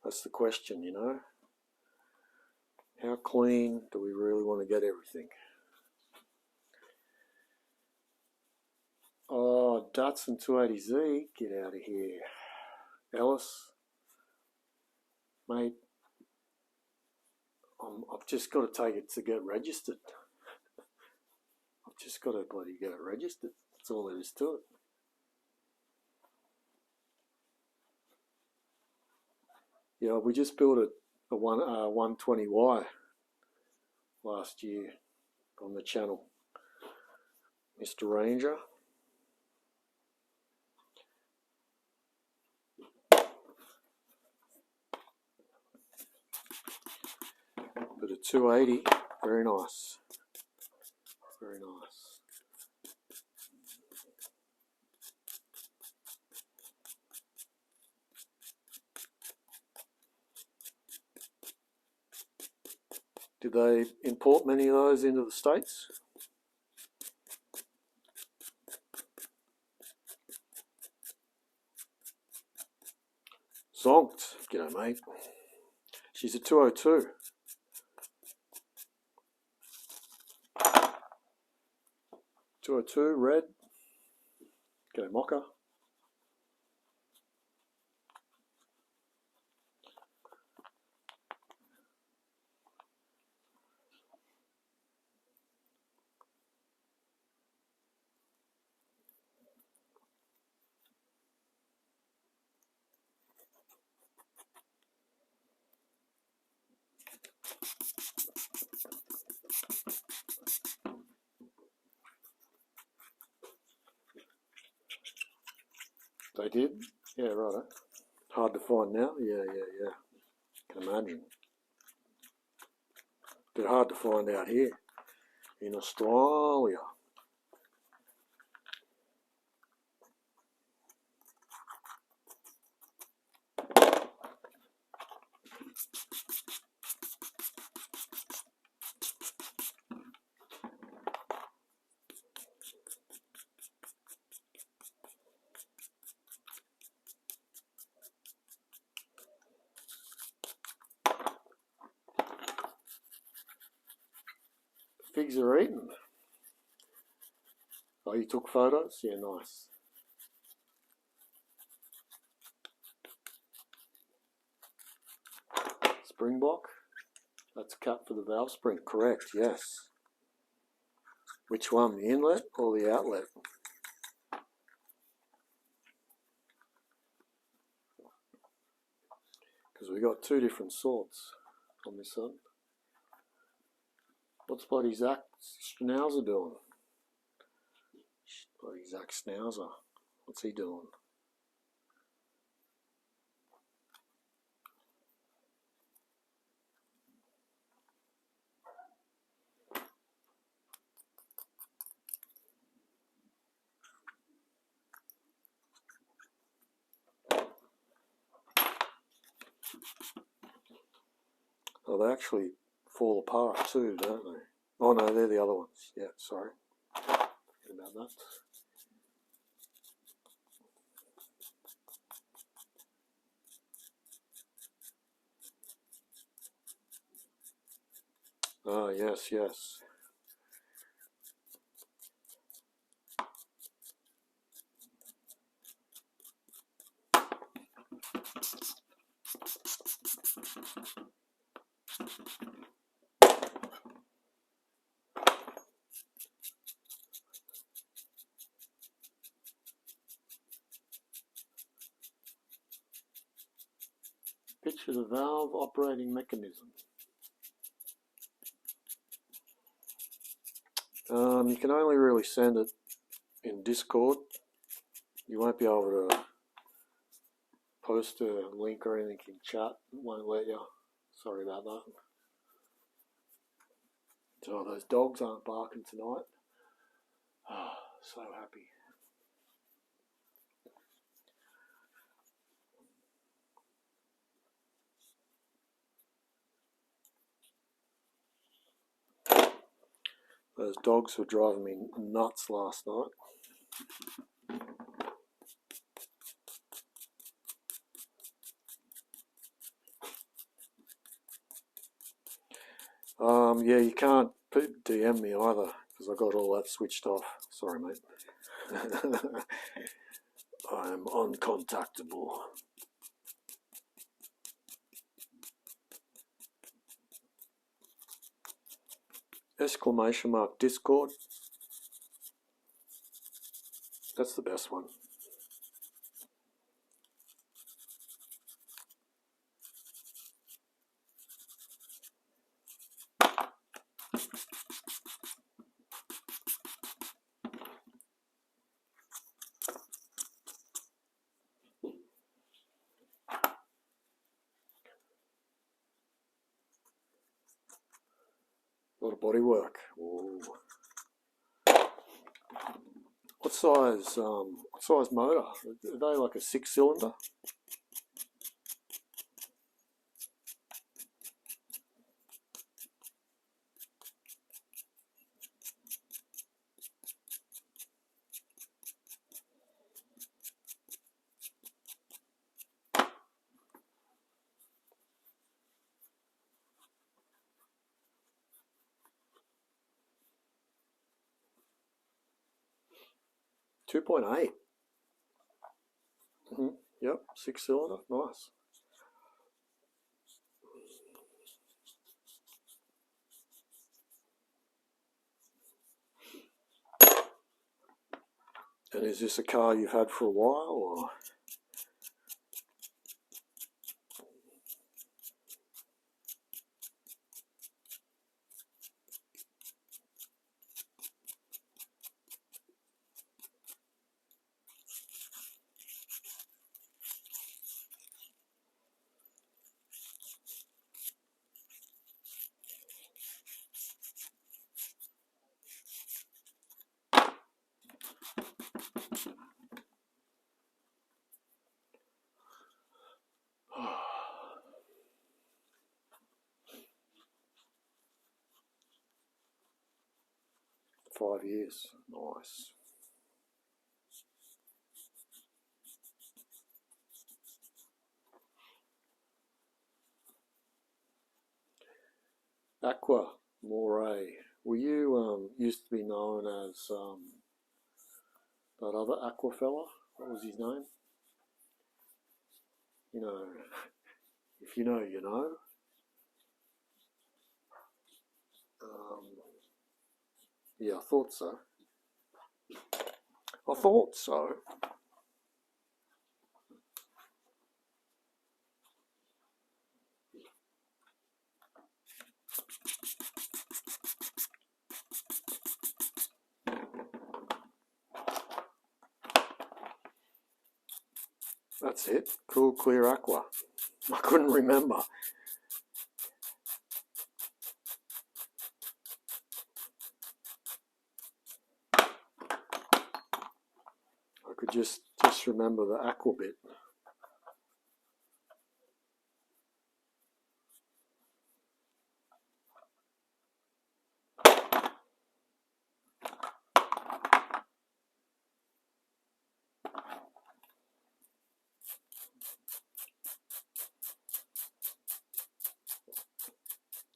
That's the question, you know. How clean do we really want to get everything? Oh, Datsun 280Z, get out of here. Ellis, mate, I've just got to take it to get registered. I've just got to bloody get it registered. That's all there is to it. Yeah, we just built a 120Y last year on the channel. Mr. Ranger. But a 280, very nice. Very nice. Did they import many of those into the States? Zonked. G'day, mate. She's a 202. Red. G'day, Mocha. They did? Yeah, right. Hard to find now? Yeah. Can imagine. They're hard to find out here in Australia. Figs are eaten. Oh, you took photos? Yeah, nice. Springbok? That's cut for the valve spring. Correct, yes. Which one, the inlet or the outlet? Because we got two different sorts on this one. What's bloody Zach Schnauzer doing? Bloody Zach Schnauzer. What's he doing? Oh, they actually fall apart too, don't they? Oh no, they're the other ones. Yeah, sorry. Forget about that. Oh, yes, yes. Picture the valve operating mechanism. You can only really send it in Discord. You won't be able to post a link or anything in chat. It won't let you. Sorry about that. So those dogs aren't barking tonight. Oh, so happy. Those dogs were driving me nuts last night. Yeah, you can't DM me either because I got all that switched off. Sorry, mate. I am uncontactable. Exclamation mark Discord. That's the best one. A lot of body work. Ooh. What size motor? Are they like a 6-cylinder? $2.8. Yep, 6-cylinder. Nice. And is this a car you've had for a while, or? Five years. Nice. Aqua Moray. Were you used to be known as that other Aqua fella? What was his name? You know, if you know, you know. Yeah, I thought so. I thought so. That's it. Cool, clear Aqua. I couldn't remember. I could just remember the Aqua bit.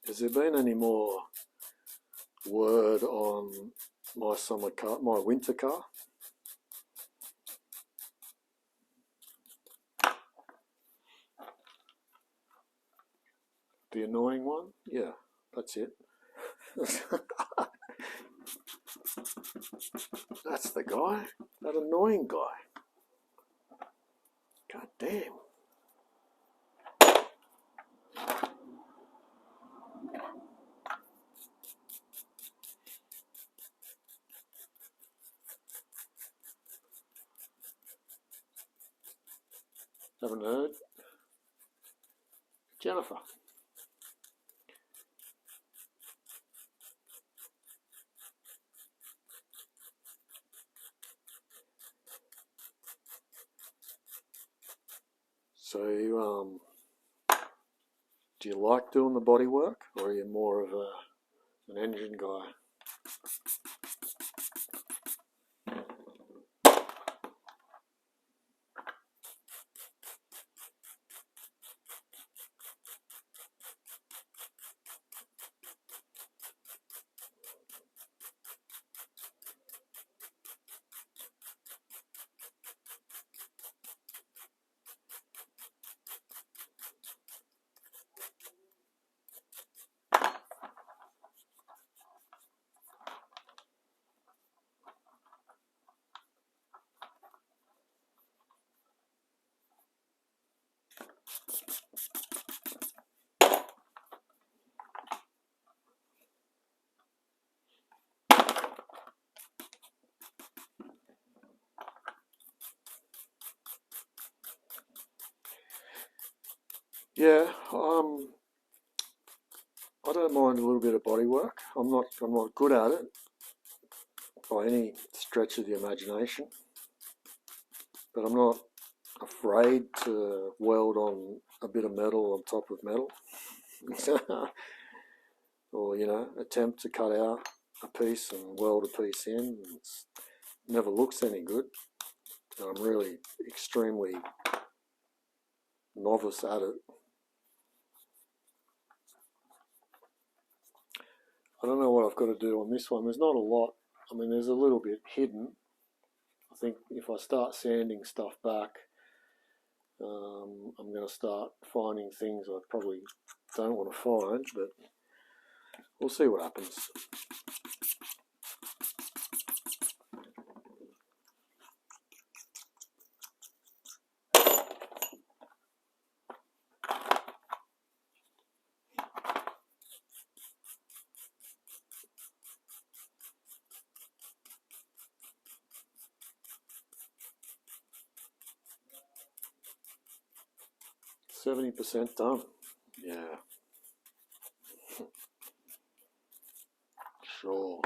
Has there been any more word on my summer car, my winter car? The annoying one? Yeah, that's it. That's the guy. That annoying guy. God damn. Haven't heard. Jennifer. So, do you like doing the body work, or are you more of an engine guy? Yeah, I don't mind a little bit of body work. I'm not good at it by any stretch of the imagination, but I'm not afraid to weld on a bit of metal on top of metal, or attempt to cut out a piece and weld a piece in. It never looks any good. I'm really extremely novice at it. I don't know what I've got to do on this one. There's not a lot. I mean, there's a little bit hidden. I think if I start sanding stuff back, I'm going to start finding things I probably don't want to find, but we'll see what happens. %70 done. Yeah. Sure.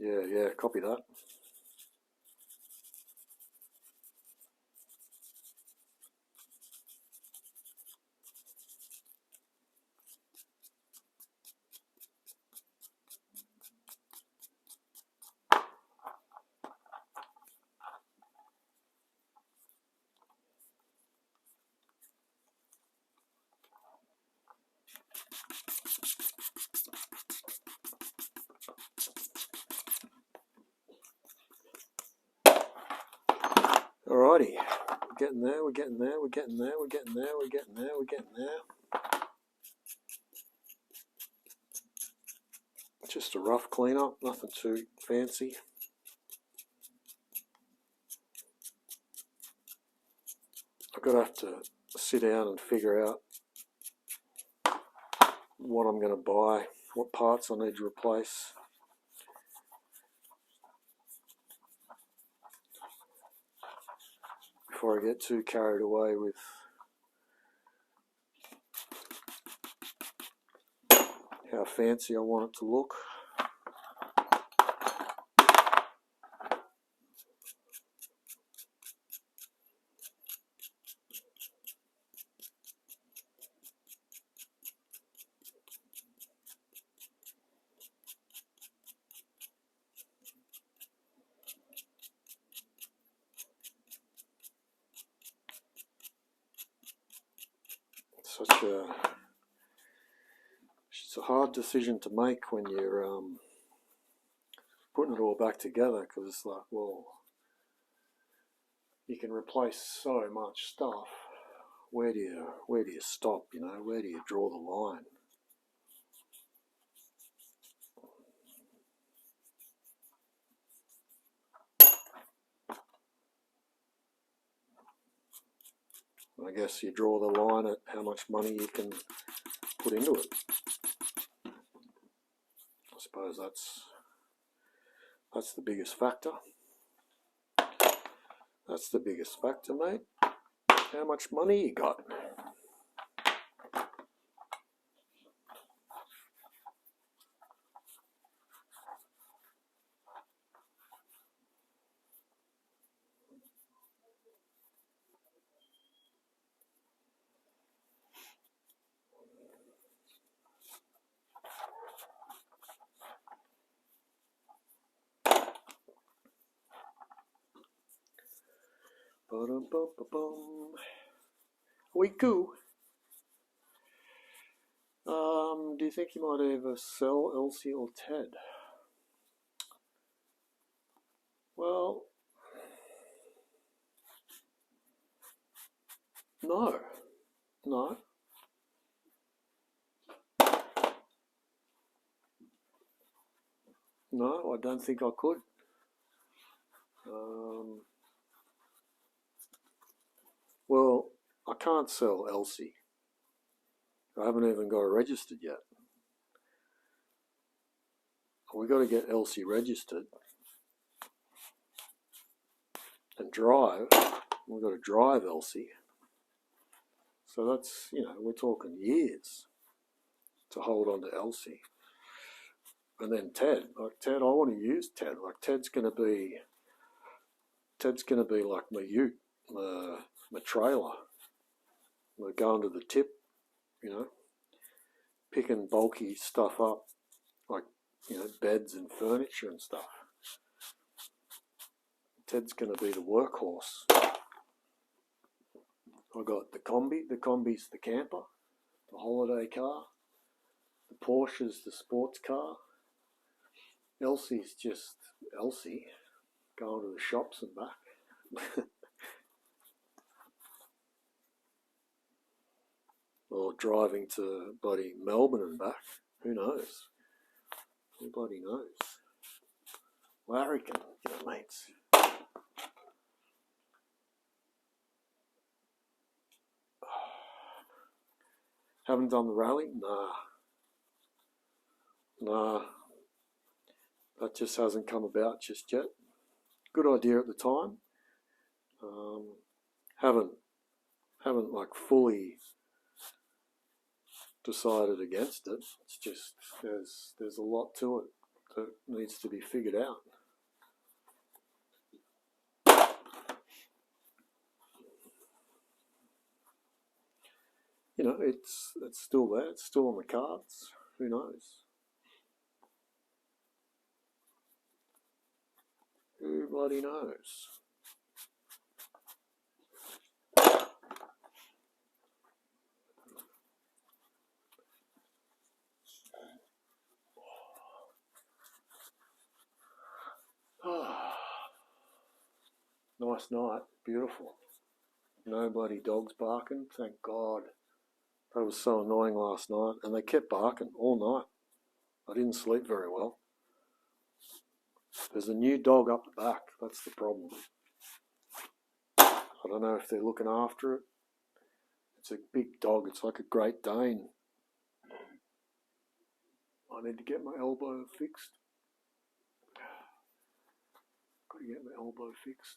Yeah, copy that. Alrighty, we're getting there, we're getting there, we're getting there, we're getting there, we're getting there, we're getting there. Just a rough cleanup, nothing too fancy. I'm going to have to sit down and figure out what I'm going to buy, what parts I need to replace. Before I get too carried away with how fancy I want it to look. It's a hard decision to make when you're putting it all back together, because it's like, well, you can replace so much stuff. Where do you stop? You know, where do you draw the line? I guess you draw the line at how much money you can put into it. I suppose that's the biggest factor. That's the biggest factor, mate. How much money you got? We cool. Do you think you might ever sell Elsie or Ted? Well, no. No, I don't think I could. Well, I can't sell Elsie. I haven't even got her registered yet. We've got to get Elsie registered and drive. We've got to drive Elsie. So that's, you know, we're talking years to hold on to Elsie. And then Ted, like Ted, I want to use Ted. Like Ted's going to be like my ute, my trailer. We're going to the tip, you know, picking bulky stuff up, like, you know, beds and furniture and stuff. Ted's going to be the workhorse. I got the combi. The combi's the camper, the holiday car. The Porsche's the sports car. Elsie's just Elsie, going to the shops and back. Or driving to bloody Melbourne and back. Who knows? Who bloody knows? Larry can, you know, mates. Haven't done the rally? Nah. That just hasn't come about just yet. Good idea at the time. Haven't like fully decided against it. It's just there's a lot to it that needs to be figured out. You know, it's still there. It's still on the cards. Who knows? Who bloody knows? Nice last night. Beautiful. No bloody dogs barking, thank God. That was so annoying last night, and they kept barking all night. I didn't sleep very well. There's a new dog up the back, that's the problem. I don't know if they're looking after it. It's a big dog, it's like a Great Dane. I need to get my elbow fixed. Got to get my elbow fixed.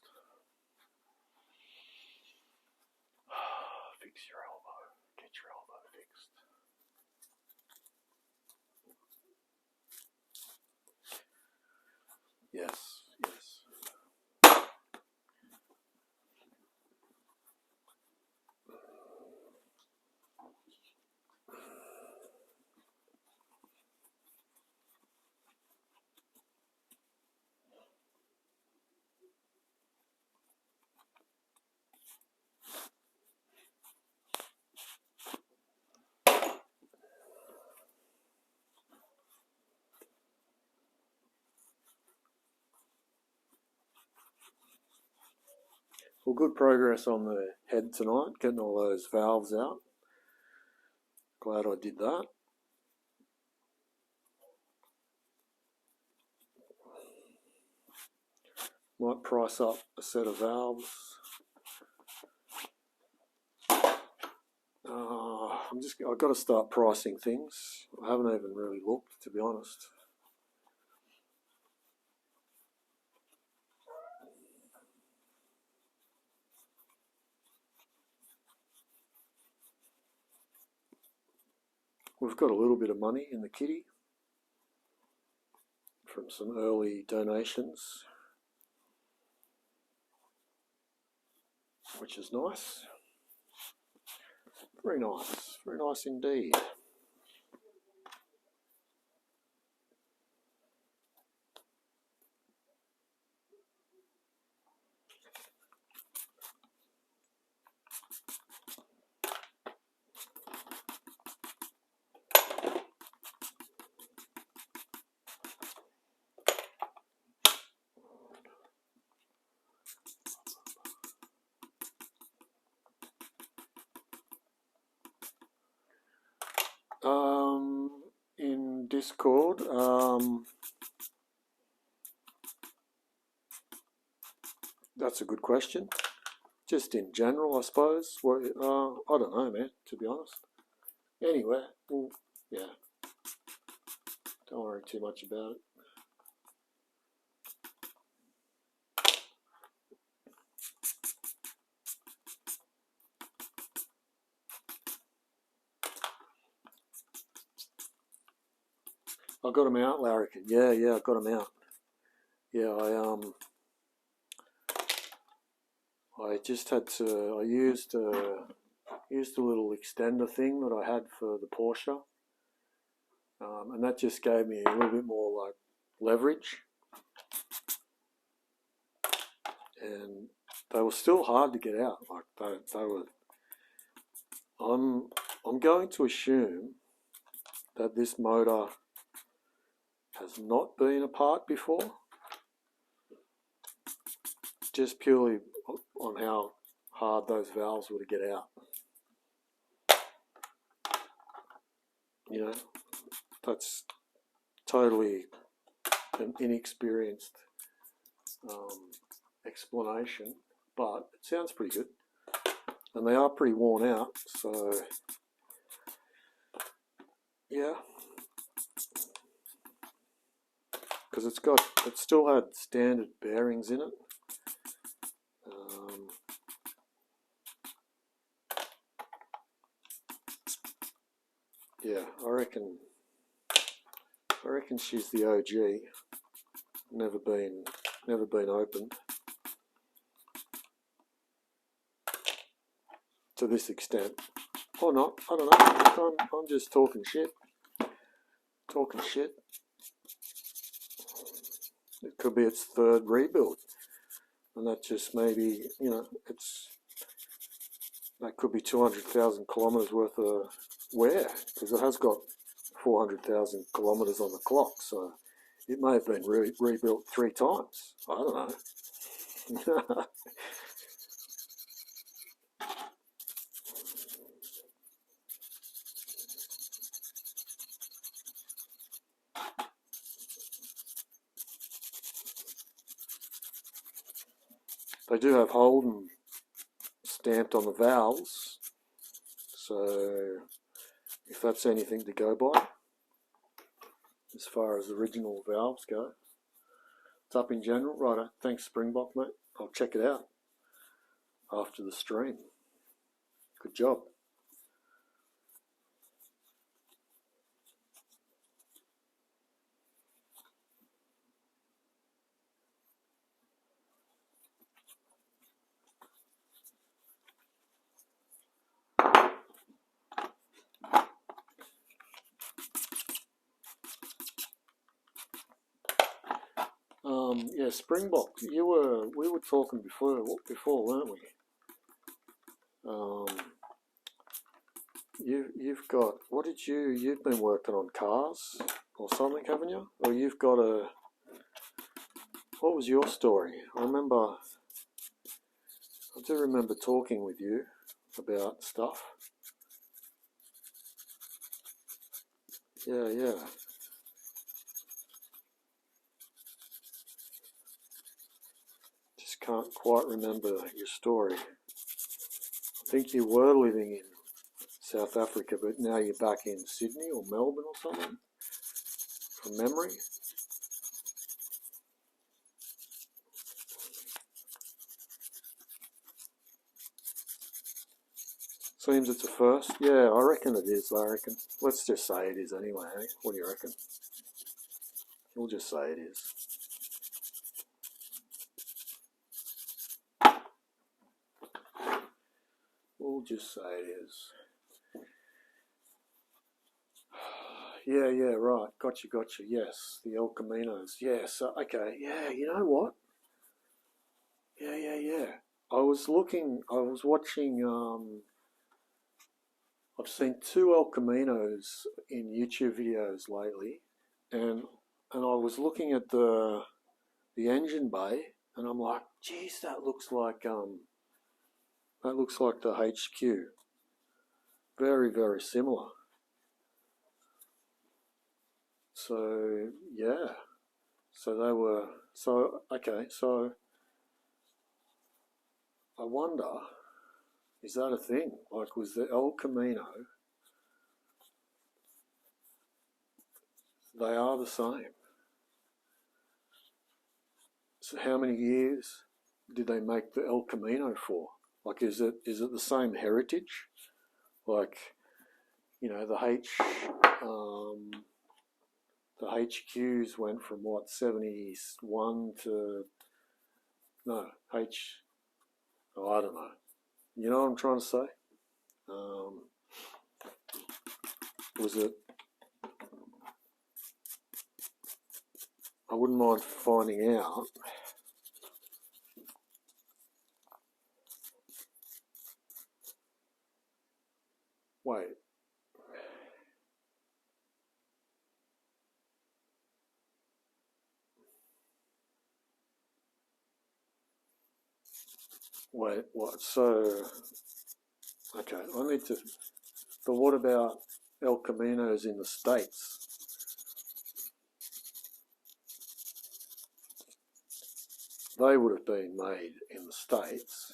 Fix your elbow. Get your elbow fixed. Yes, yes. Well, good progress on the head tonight, getting all those valves out. Glad I did that. Might price up a set of valves. I've got to start pricing things. I haven't even really looked, to be honest. We've got a little bit of money in the kitty from some early donations, which is nice. Very nice indeed. In Discord, that's a good question. Just in general, I suppose. Well, I don't know, man, to be honest. Anyway, well, yeah. Don't worry too much about it. I got them out, Larrikin. Yeah, I got them out. Yeah, I just had to. I used a little extender thing that I had for the Porsche, and that just gave me a little bit more like leverage. And they were still hard to get out. Like they were. I'm going to assume that this motor has not been apart before, just purely on how hard those valves were to get out. You know, that's totally an inexperienced explanation, but it sounds pretty good. And they are pretty worn out, so yeah. Because it still had standard bearings in it. Yeah, I reckon she's the OG. Never been opened to this extent, or not. I don't know. I'm just talking shit. It could be its third rebuild, and that just maybe, you know, that could be 200,000 kilometres worth of wear, because it has got 400,000 kilometres on the clock, so it may have been rebuilt 3 times. I don't know. They do have Holden stamped on the valves, so if that's anything to go by as far as original valves go. It's up in general. Righto, thanks Springbok, mate. I'll check it out after the stream. Good job. Yeah, Springbok, we were talking before, weren't we? You've got, you've been working on cars or something, haven't you? Or you've got what was your story? I do remember talking with you about stuff. Yeah. Just can't quite remember your story. I think you were living in South Africa, but now you're back in Sydney or Melbourne or something, from memory. Seems it's a first. Yeah, I reckon it is, I reckon. Let's just say it is anyway, eh? What do you reckon? We'll just say it is. We'll just say it is. Yeah, right. Gotcha. Yes, the El Caminos. Yes, okay. Yeah, you know what? Yeah. I was watching, I've seen two El Caminos in YouTube videos lately, and I was looking at the engine bay, and I'm like, geez, that looks like the HQ. Very, very similar. So yeah. Okay, so I wonder, is that a thing? Like, was the El Camino, they are the same. So how many years did they make the El Camino for? Like, is it the same heritage? Like, you know, the HQs went from what, 71 to, no, I don't know. You know what I'm trying to say? Was it, I wouldn't mind finding out. Wait. Wait, what? So, okay, I need to, but what about El Caminos in the States? They would have been made in the States.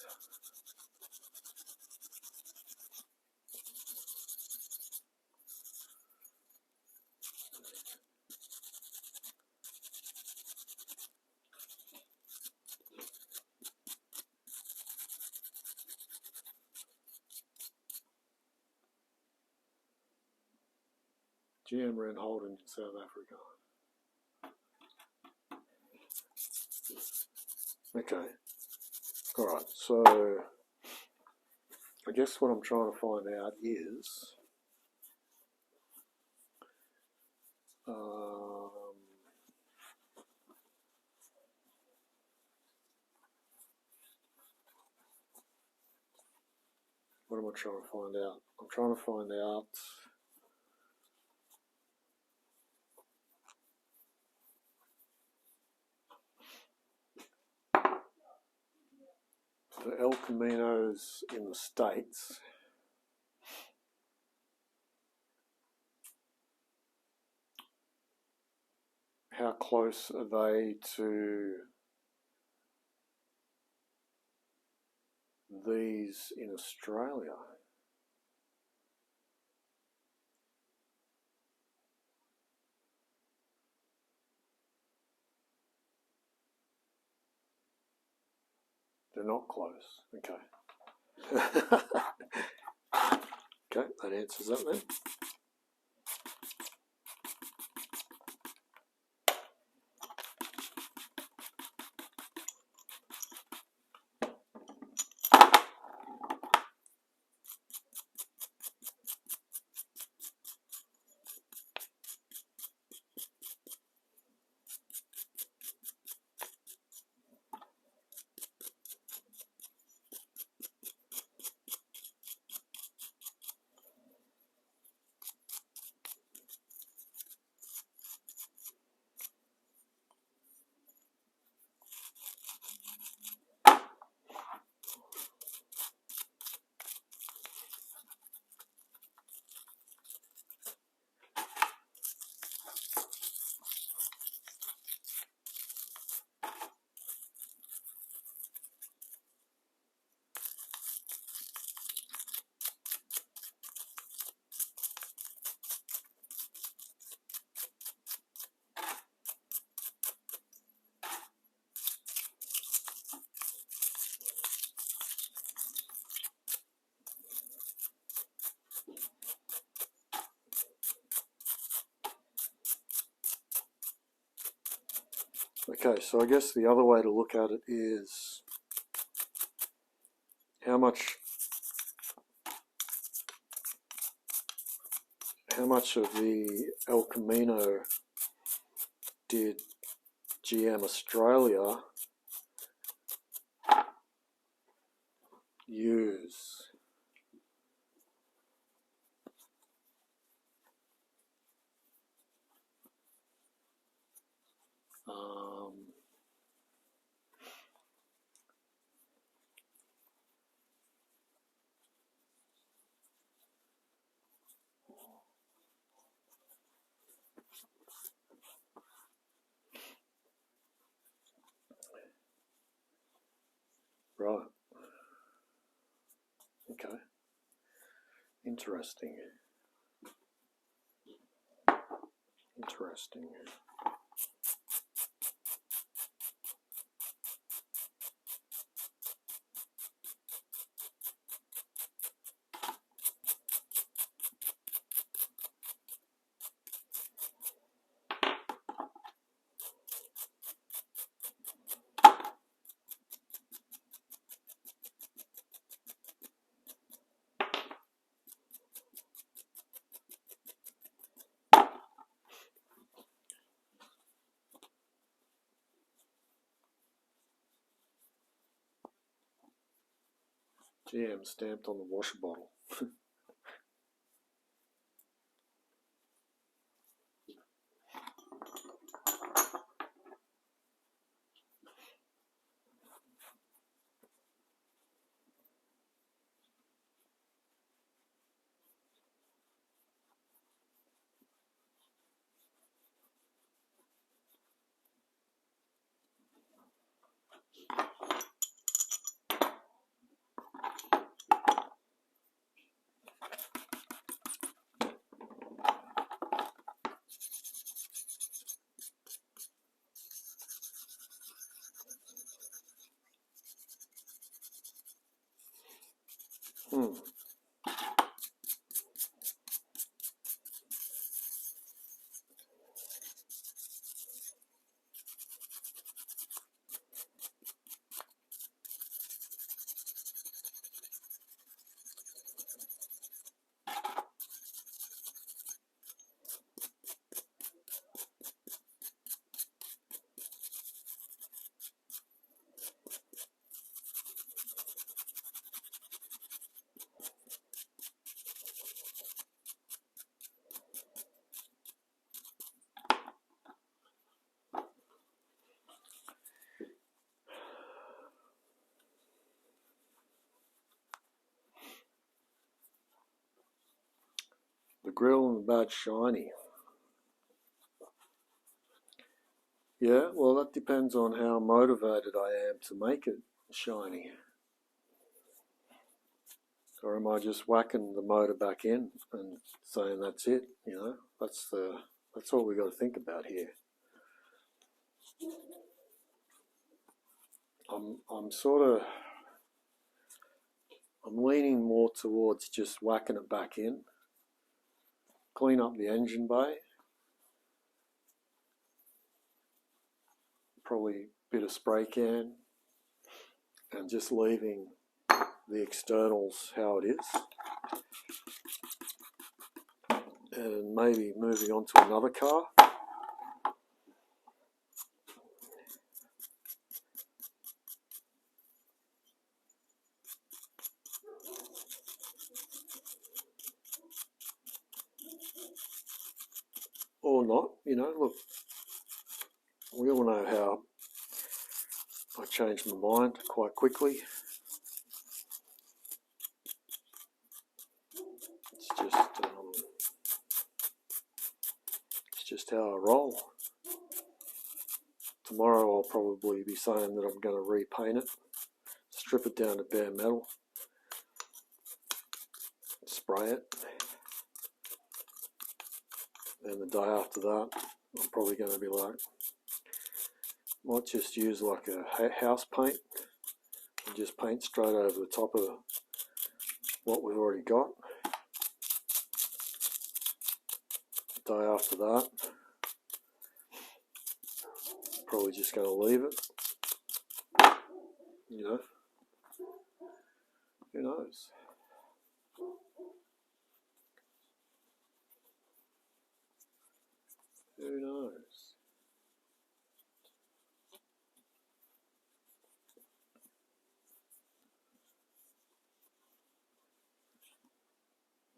GM ran Holden in South Africa. Okay. Alright, so I guess what I'm trying to find out is what am I trying to find out? I'm trying to find out for El Caminos in the States, how close are they to these in Australia? They're not close. Okay. Okay, that answers that then. Okay, so I guess the other way to look at it is how much of the El Camino did GM Australia use? Right. Okay. Interesting. Interesting. GM stamped on the washer bottle. The grill and the badge shiny. Yeah, well that depends on how motivated I am to make it shiny. Or am I just whacking the motor back in and saying that's it, you know? That's what we got to think about here. I'm leaning more towards just whacking it back in. Clean up the engine bay. Probably a bit of spray can. And just leaving the externals how it is. And maybe moving on to another car. Or not, you know, look, we all know how I changed my mind quite quickly. It's just how I roll. Tomorrow I'll probably be saying that I'm going to repaint it, strip it down to bare metal, spray it. Then the day after that, I'm probably going to be like, might just use like a house paint and just paint straight over the top of what we've already got. The day after that, probably just going to leave it. You know, who knows? Who knows?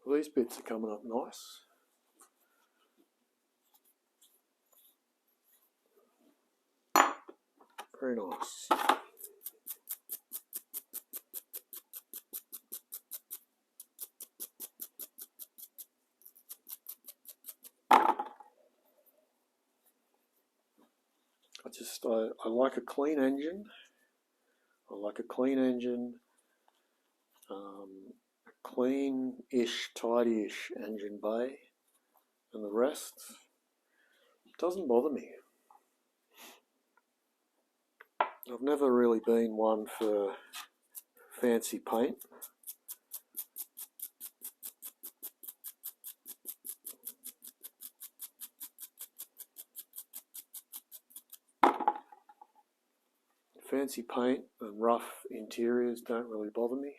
Well, these bits are coming up nice. Very nice. I like a clean engine. I like a clean engine, clean-ish, tidy-ish engine bay, and the rest doesn't bother me. I've never really been one for fancy paint. Fancy paint and rough interiors don't really bother me.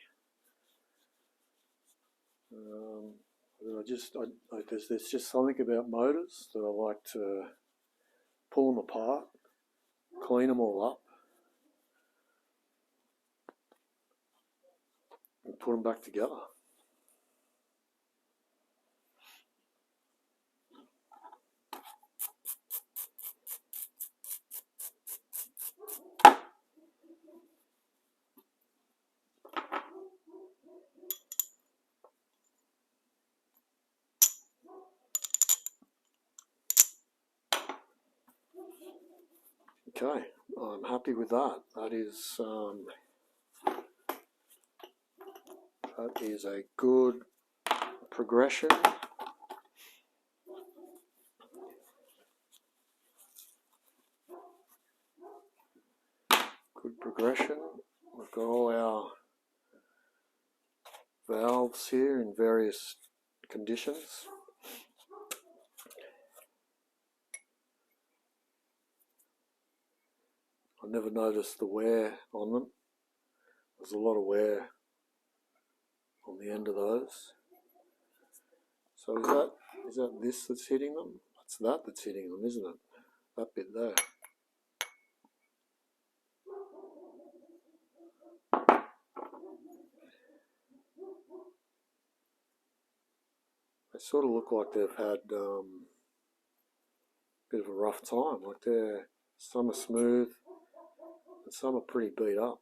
There's just something about motors that I like to pull them apart, clean them all up, and put them back together. Okay, I'm happy with that. That is a good progression. Good progression. We've got all our valves here in various conditions. I never noticed the wear on them. There's a lot of wear on the end of those. So is that this that's hitting them? It's that that's hitting them, isn't it? That bit there. They sort of look like they've had a bit of a rough time. Like some are smooth and some are pretty beat up.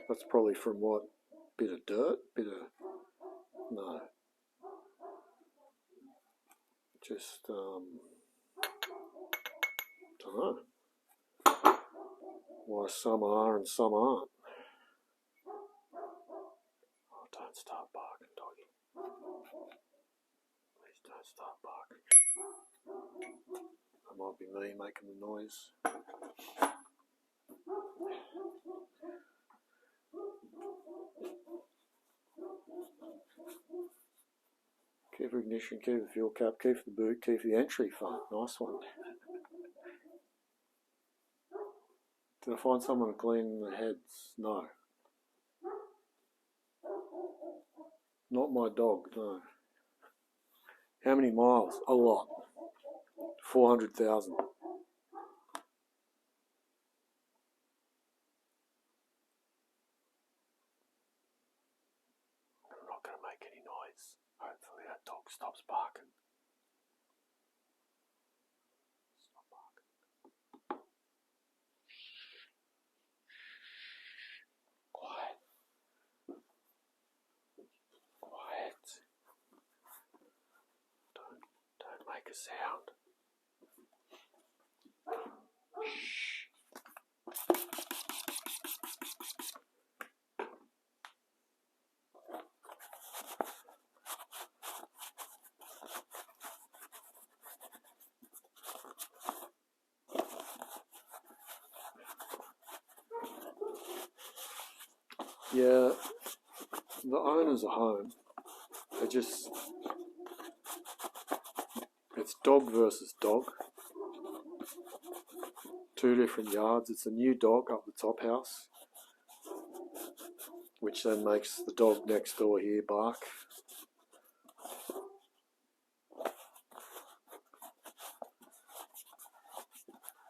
That's probably from what? Bit of dirt? No. just don't know why some are and some aren't. Oh, don't start barking, doggy. Please don't start barking. That might be me making the noise. Keep the ignition, keep the fuel cap, keep the boot, keep the entry fun. Nice one. Did I find someone cleaning the heads? No. Not my dog, no. How many miles? A lot. 400,000. I'm not going to make any noise. Hopefully that dog stops barking. Stop barking. Quiet. Quiet. Don't make a sound. Shh. Yeah, the owners are home. It's dog versus dog. Two different yards. It's a new dog up the top house, which then makes the dog next door here bark.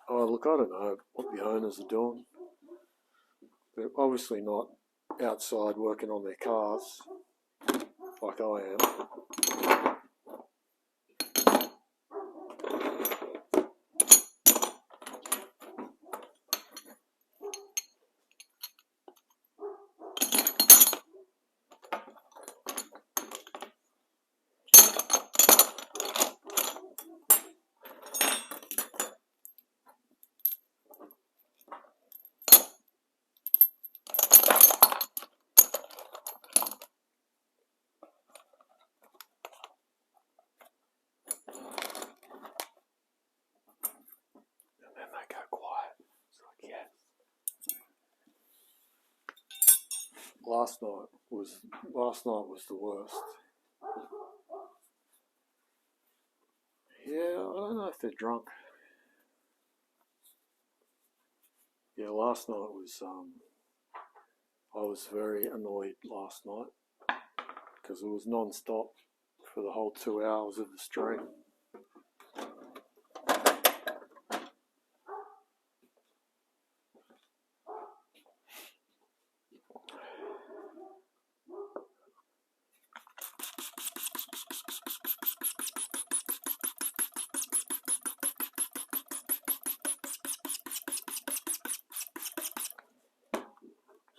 Oh, look, I don't know what the owners are doing. They're obviously not outside working on their cars like I am. And then they go quiet. It's like, yes. Last night was the worst. Yeah, I don't know if they're drunk. Yeah, last night was I was very annoyed last night because it was non-stop for the whole 2 hours of the stream.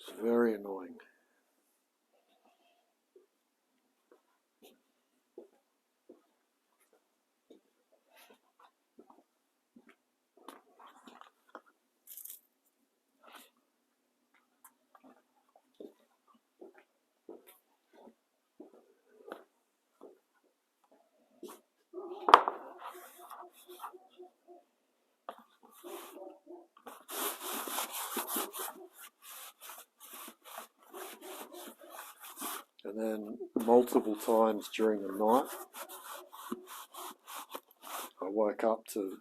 It's very annoying. And then multiple times during the night, I woke up to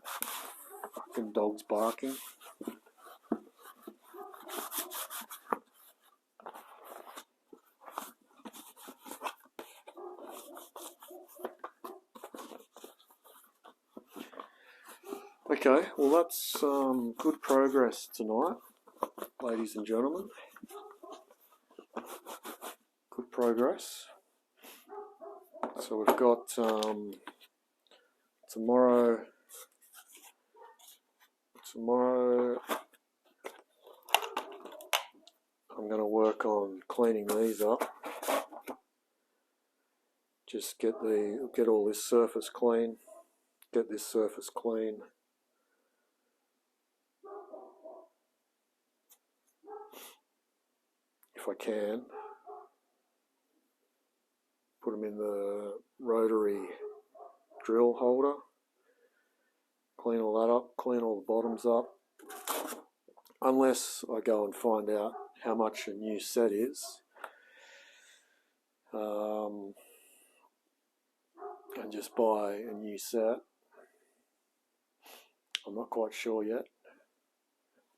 fucking dogs barking. Okay, well that's good progress tonight, ladies and gentlemen. Good progress. So we've got tomorrow I'm going to work on cleaning these up. Just get all this surface clean. get this surface clean. If I can. Put them in the rotary drill holder. Clean all that up, clean all the bottoms up. Unless I go and find out how much a new set is. And just buy a new set. I'm not quite sure yet.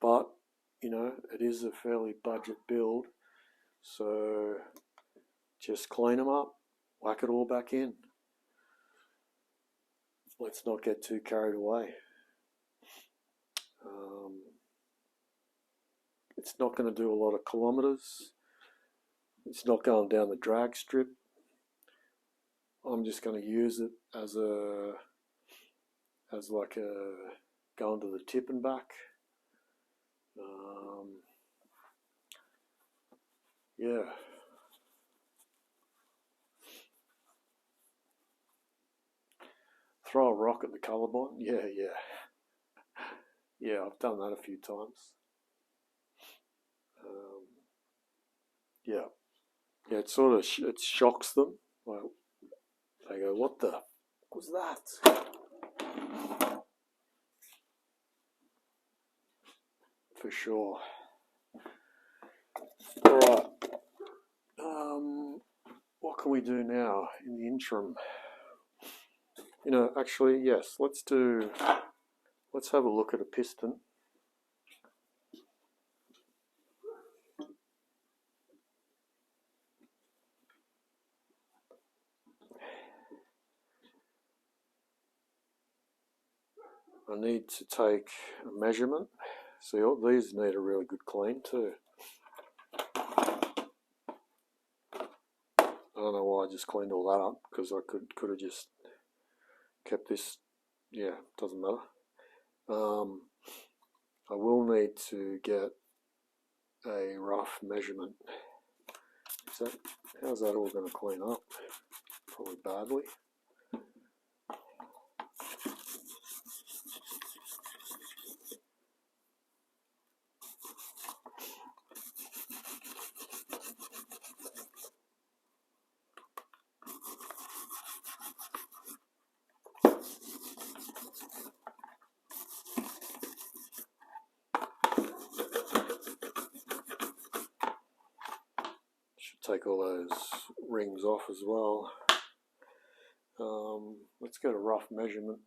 But, you know, it is a fairly budget build. So just clean them up, whack it all back in. Let's not get too carried away. It's not going to do a lot of kilometers. It's not going down the drag strip. I'm just going to use it as like a going to the tip and back. Yeah. Throw a rock at the collarbone. Yeah. Yeah, I've done that a few times. Yeah, it sort of it shocks them. Like they go, "What the was that?" For sure. All right. What can we do now in the interim? You know, actually, yes. Let's have a look at a piston. I need to take a measurement. See, all these need a really good clean too. I don't know why I just cleaned all that up, because I could have just kept this. Yeah, doesn't matter. I will need to get a rough measurement. How's that all going to clean up? Probably badly. Take all those rings off as well. Let's get a rough measurement,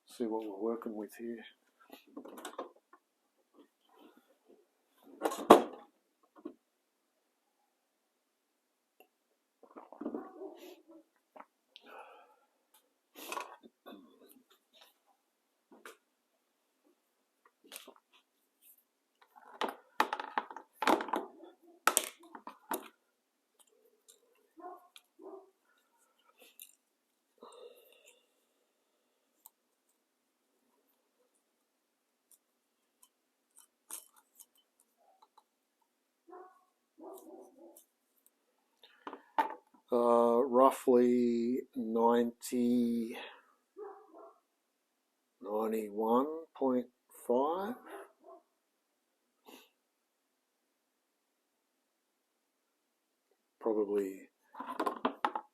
see what we're working with here. Roughly 91.5. Probably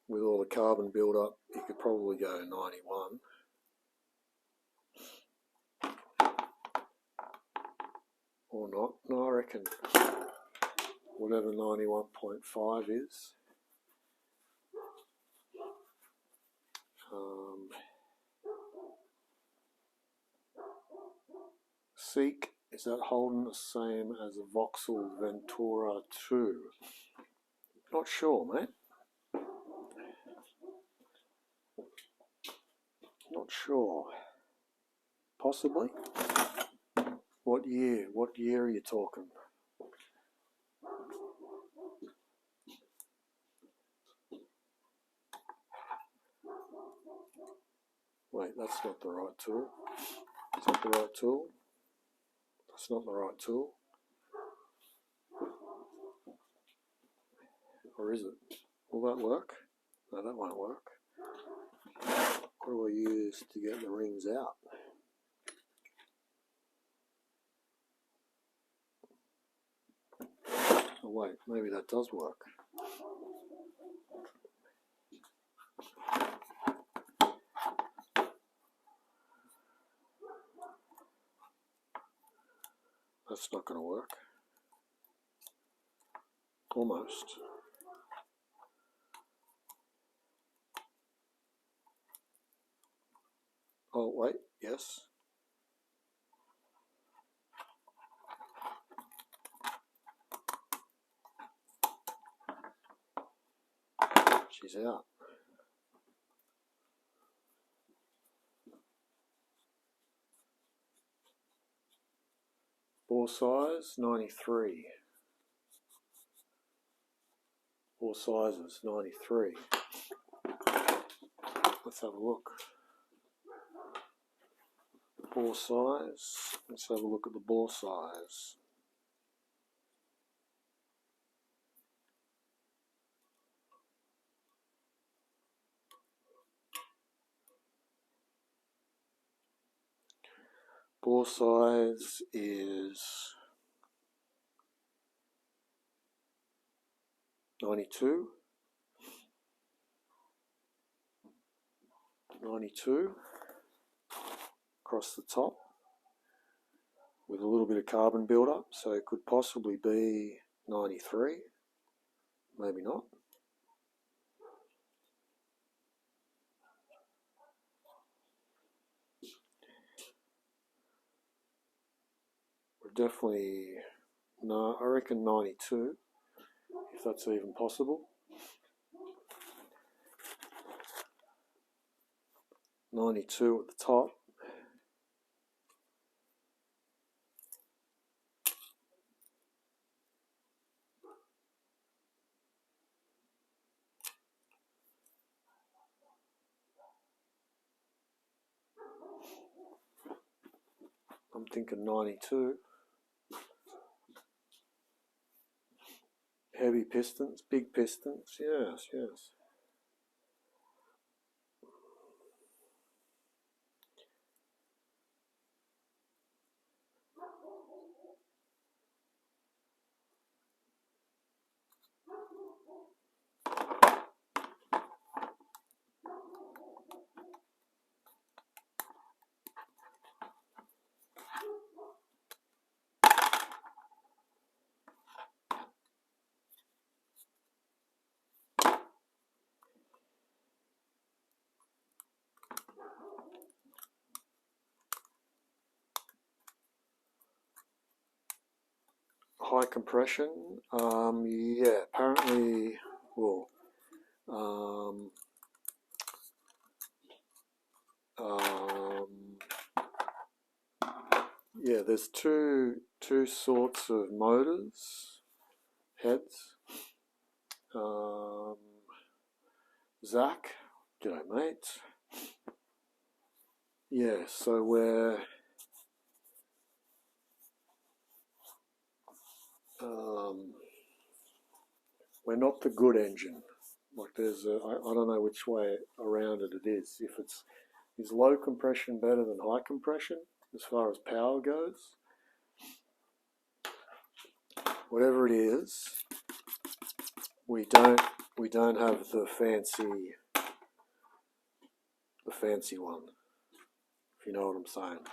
with all the carbon build up, you could probably go 91. Or not. No, I reckon whatever 91.5 is. Seek, is that Holden the same as a Vauxhall Ventura 2? Not sure, mate. Not sure. Possibly. What year? What year are you talking? Wait, that's not the right tool. Is that the right tool? That's not the right tool. Or is it? Will that work? No, that won't work. What do I use to get the rings out? Oh wait, maybe that does work. That's not going to work. Almost. Oh wait, yes. She's out. Bore size 93. Bore sizes 93. Let's have a look. Bore size. Let's have a look at the bore size. Bore size is 92. 92 across the top with a little bit of carbon build-up, so it could possibly be 93, maybe not. We're definitely, no, I reckon 92, if that's even possible. 92 at the top. I'm thinking 92. Heavy pistons, big pistons, yes, yes. High compression, yeah, apparently, well, yeah, there's two sorts of motors, heads. Zach, g'day mate. Yeah, so we're not the good engine. Like there's a, I don't know which way around it is. If is low compression better than high compression as far as power goes? Whatever it is, we don't have the fancy one, if you know what I'm saying.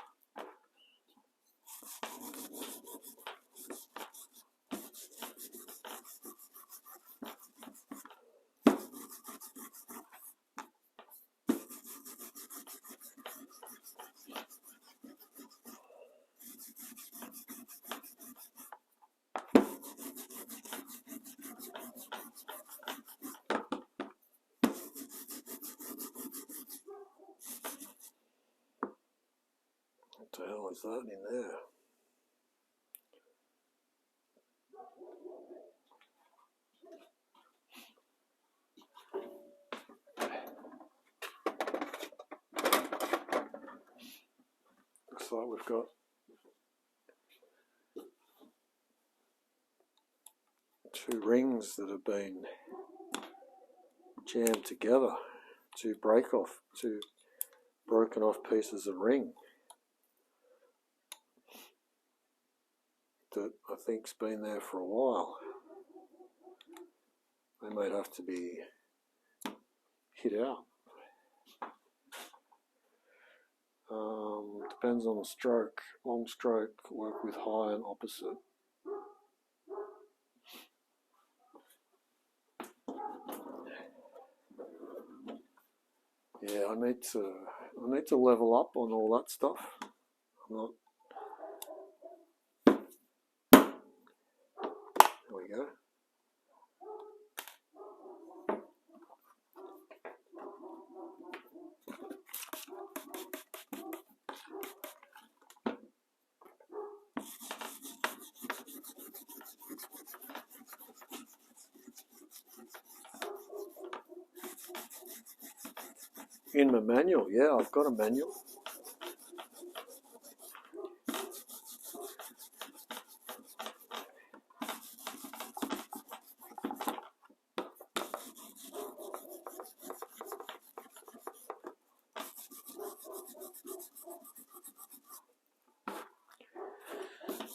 What the hell is that in there? Looks like we've got two rings that have been jammed together to break off, to broken off pieces of ring that I think's been there for a while. They might have to be hit out. Depends on the stroke. Long stroke, work with high and opposite. Yeah, I need to level up on all that stuff. I'm not. There we go. In my manual, yeah, I've got a manual.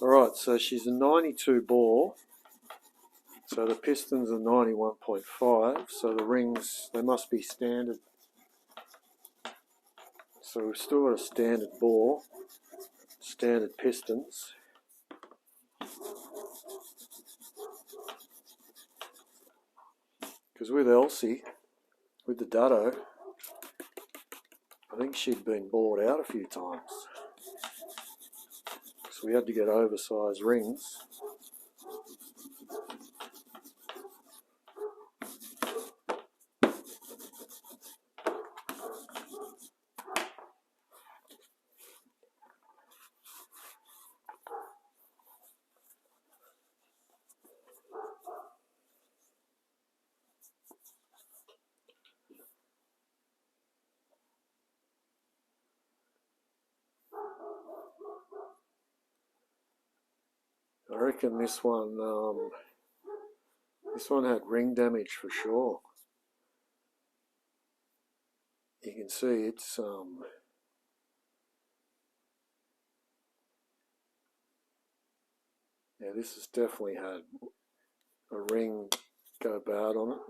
Alright, so she's a 92 bore, so the pistons are 91.5, so the rings, they must be standard. So we've still got a standard bore, standard pistons. Because with Elsie, with the Dado, I think she'd been bored out a few times. So we had to get oversized rings. I reckon this one had ring damage for sure. You can see it's yeah, this has definitely had a ring go bad on it.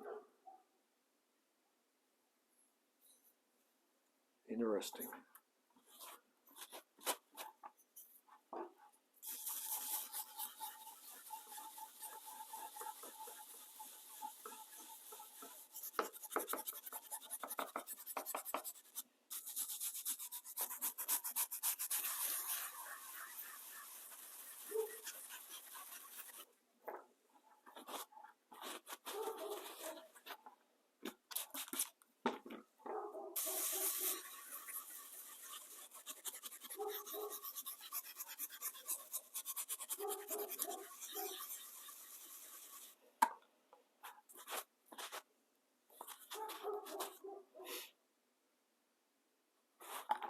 Interesting.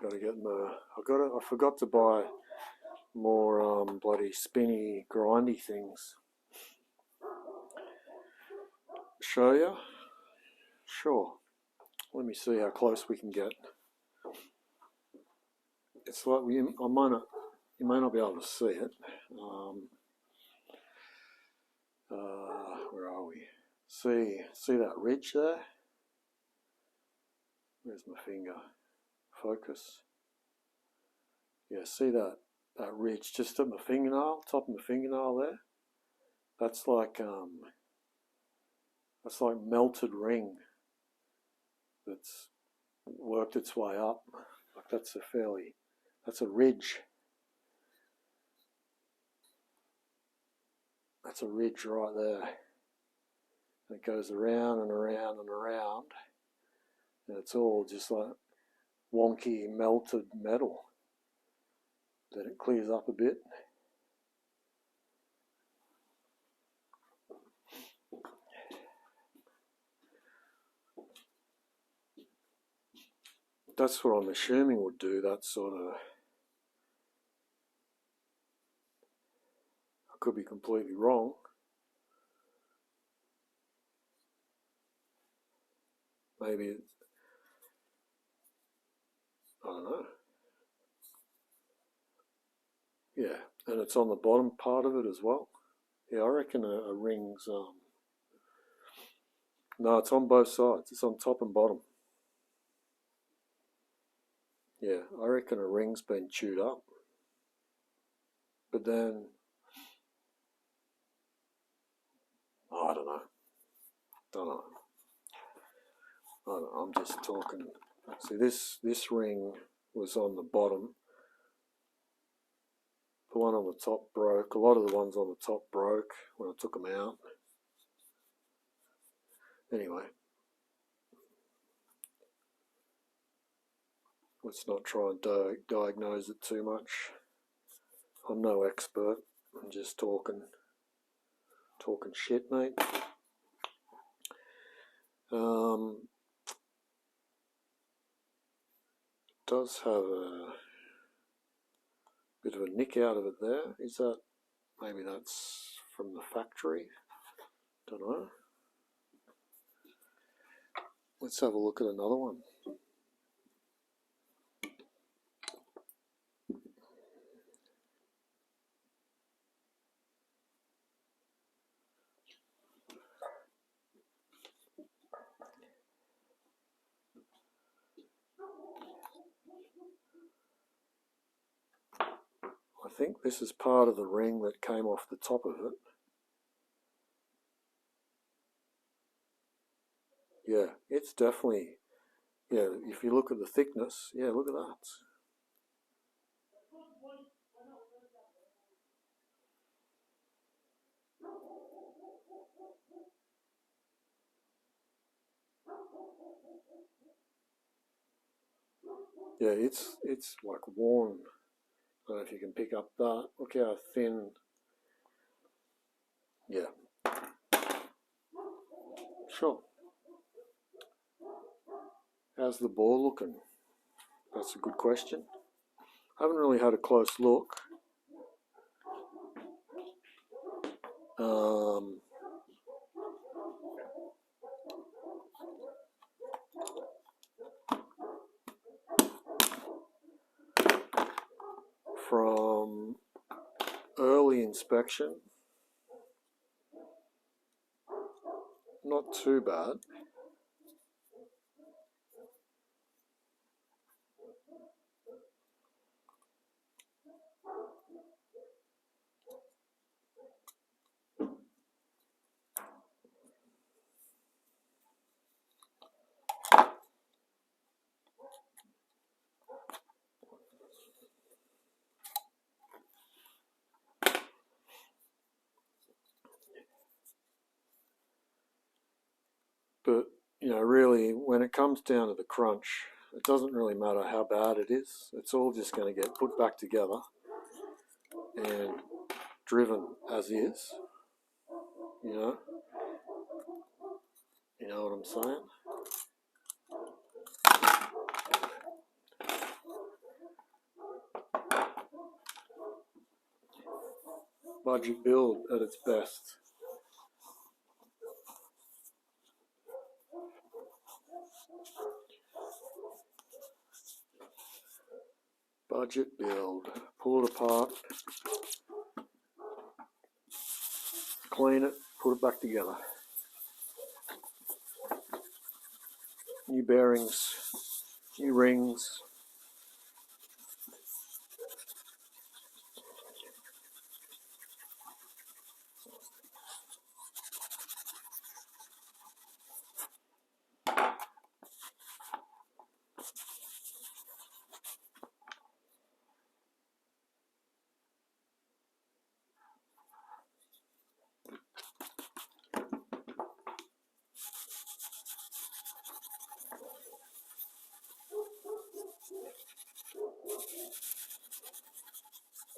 Got to get I forgot to buy more bloody spinny grindy things. Show you? Sure. Let me see how close we can get. It's like you may not be able to see it. Where are we? See that ridge there? Where's my finger? Focus. Yeah, see that ridge just at my fingernail, top of my fingernail there? That's like melted ring that's worked its way up. Like that's a ridge. That's a ridge right there. And it goes around and around and around. And it's all just like wonky melted metal. Then it clears up a bit. That's what I'm assuming would do that sort of. I could be completely wrong. Maybe don't know. Yeah, and it's on the bottom part of it as well. Yeah, I reckon a ring's no, it's on both sides. It's on top and bottom. Yeah, I reckon a ring's been chewed up. But then, oh, I don't know. I'm just talking. See, this ring was on the bottom. The one on the top broke. A lot of the ones on the top broke when I took them out. Anyway, let's not try and diagnose it too much. I'm no expert. I'm just talking shit, mate. Does have a bit of a nick out of it there. Is that, maybe that's from the factory? Don't know. Let's have a look at another one. I think this is part of the ring that came off the top of it. Yeah, it's definitely, yeah, if you look at the thickness, yeah, look at that. Yeah, it's like worn. I don't know if you can pick up that. Look how thin. Yeah. Sure. How's the ball looking? That's a good question. I haven't really had a close look. From early inspection, not too bad. But, you know, really, when it comes down to the crunch, it doesn't really matter how bad it is. It's all just going to get put back together and driven as is. You know? You know what I'm saying? Budget build at its best. Budget build. Pull it apart. Clean it. Put it back together. New bearings. New rings.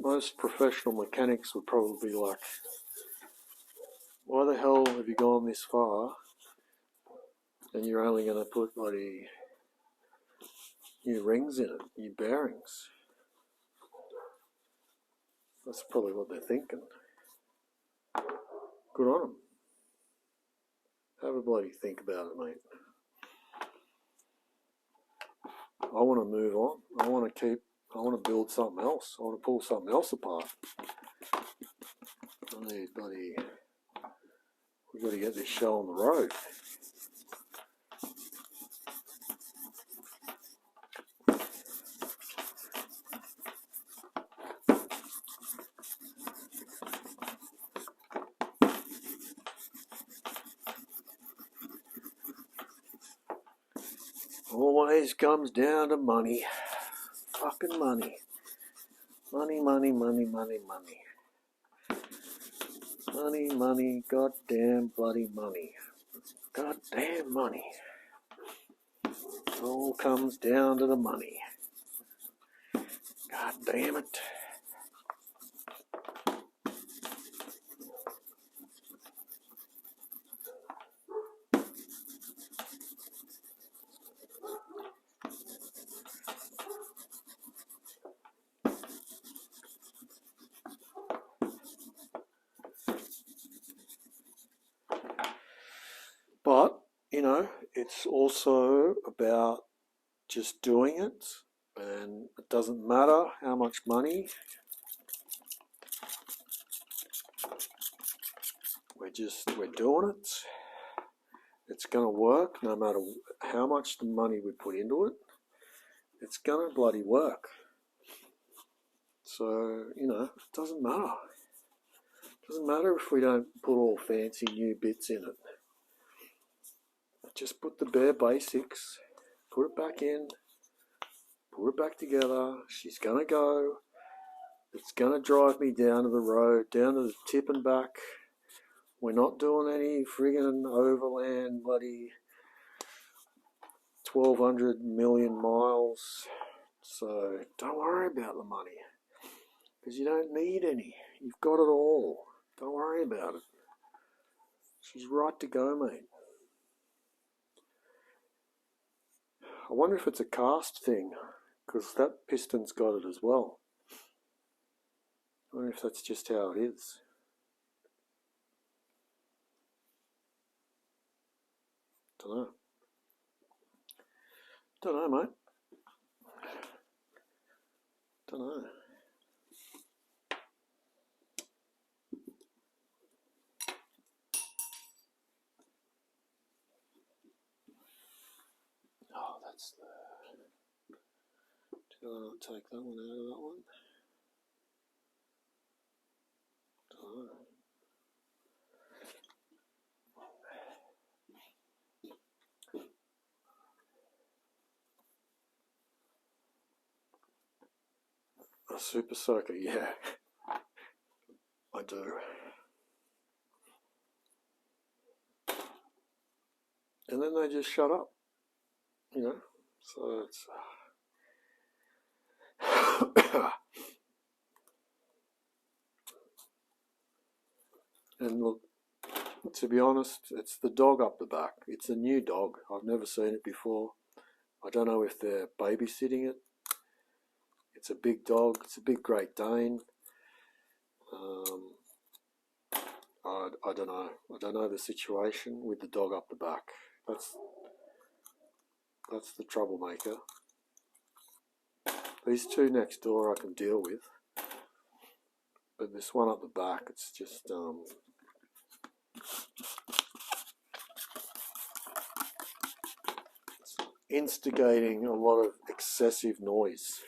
Most professional mechanics would probably be like, why the hell have you gone this far and you're only going to put bloody new rings in it, new bearings? That's probably what they're thinking. Good on them. Have a bloody think about it, mate. I want to move on. I want to build something else. I want to pull something else apart. We've got to get this show on the road. Always comes down to money. Fucking money. Money, money, money, money, money. Money, money, goddamn bloody money. Goddamn money. It all comes down to the money. God damn it. But, you know, it's also about just doing it, and it doesn't matter how much money. We're doing it. It's going to work no matter how much the money we put into it. It's going to bloody work. So, you know, it doesn't matter. It doesn't matter if we don't put all fancy new bits in it. Just put the bare basics, put it back in, put it back together. She's going to go. It's going to drive me down to the road, down to the tip and back. We're not doing any friggin' overland bloody 1,200 million miles. So don't worry about the money, because you don't need any. You've got it all. Don't worry about it. She's right to go, mate. I wonder if it's a cast thing, because that piston's got it as well. I wonder if that's just how it is. Don't know, mate. Don't know. Oh, that's the... Did I not take that one out of that one? Don't know. A super soaker, yeah. I do. And then they just shut up, you know. So it's... And look, to be honest, it's the dog up the back. It's a new dog. I've never seen it before. I don't know if they're babysitting it. It's a big dog. It's a big Great Dane. I don't know. I don't know the situation with the dog up the back. That's the troublemaker. These two next door I can deal with, but this one up the back, it's just it's instigating a lot of excessive noise.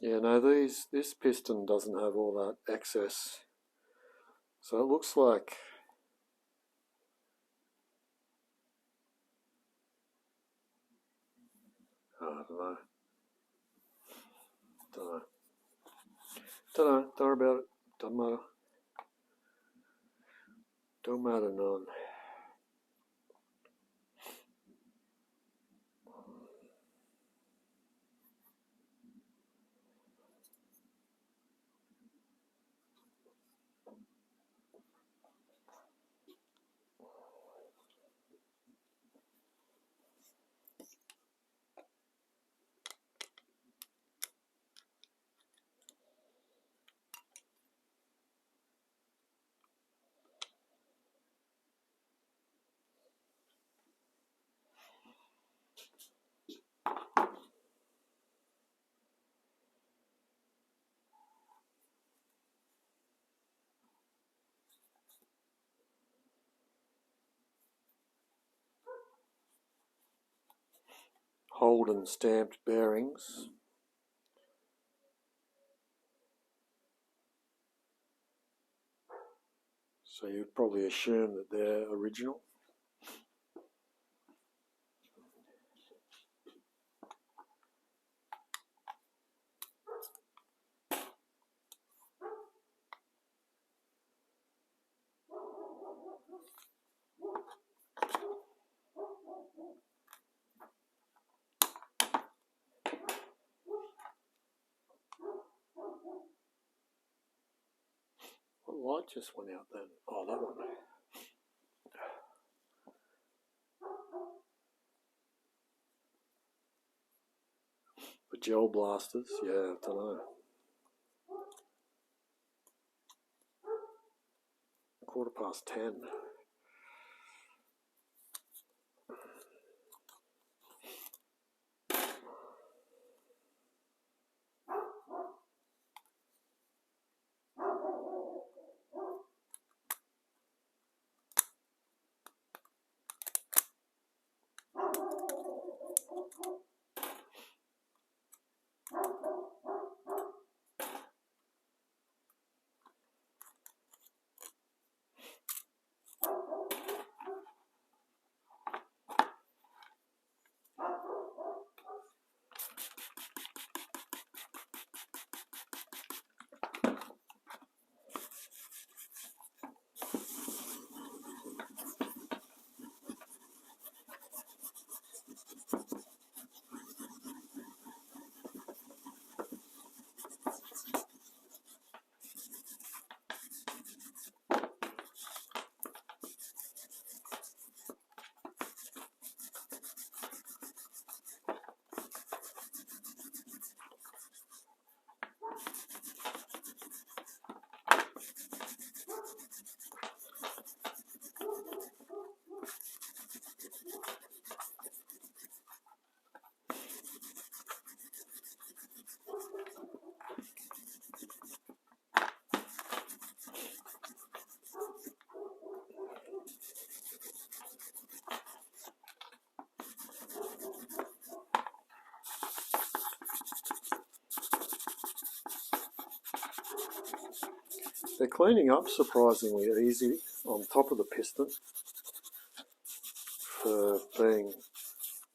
Yeah, no, this piston doesn't have all that excess, so it looks like I don't know. Don't worry about it. Don't matter. Don't matter none. Holden stamped bearings. So you'd probably assume that they're original. What light just went out then? Oh, that one. The gel blasters, yeah, I don't know. 10:15. They're cleaning up surprisingly easy on top of the piston for being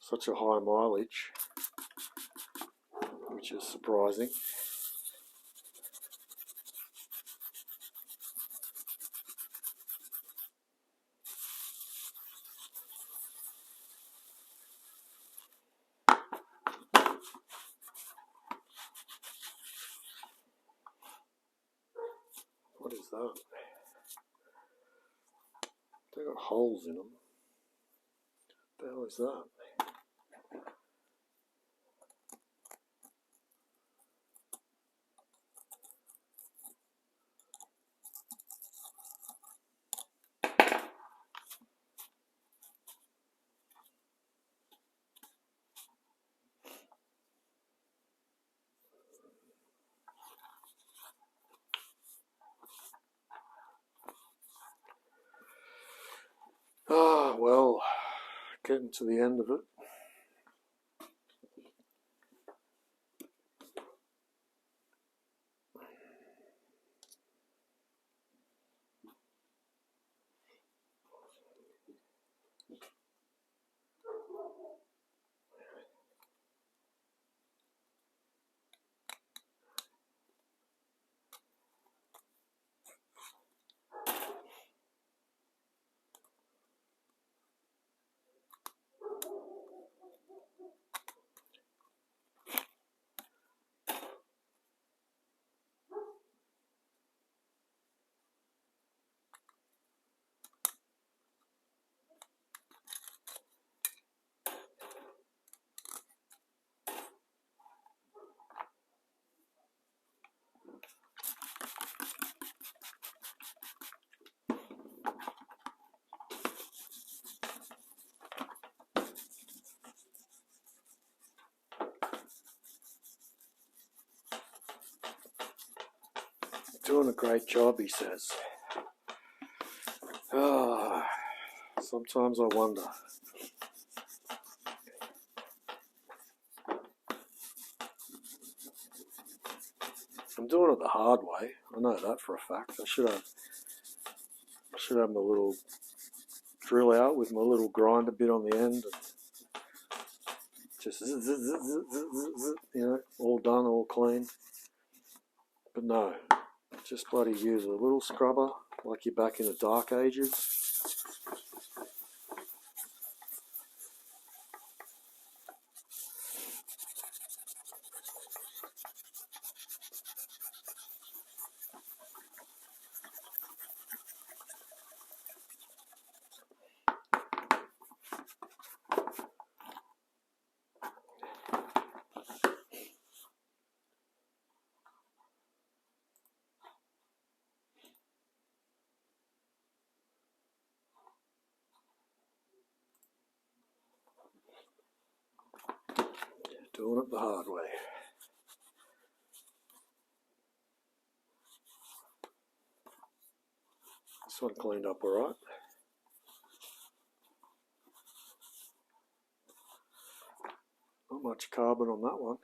such a high mileage, which is surprising. What is that? They've got holes in them. What the hell is that? Ah, well, getting to the end of it. Doing a great job, he says. Sometimes I wonder. I'm doing it the hard way. I know that for a fact. I should have my little drill out with my little grinder bit on the end, and just all done, all clean. But no, just bloody use a little scrubber like you're back in the dark ages. Doing it the hard way. This one cleaned up alright. Not much carbon on that one.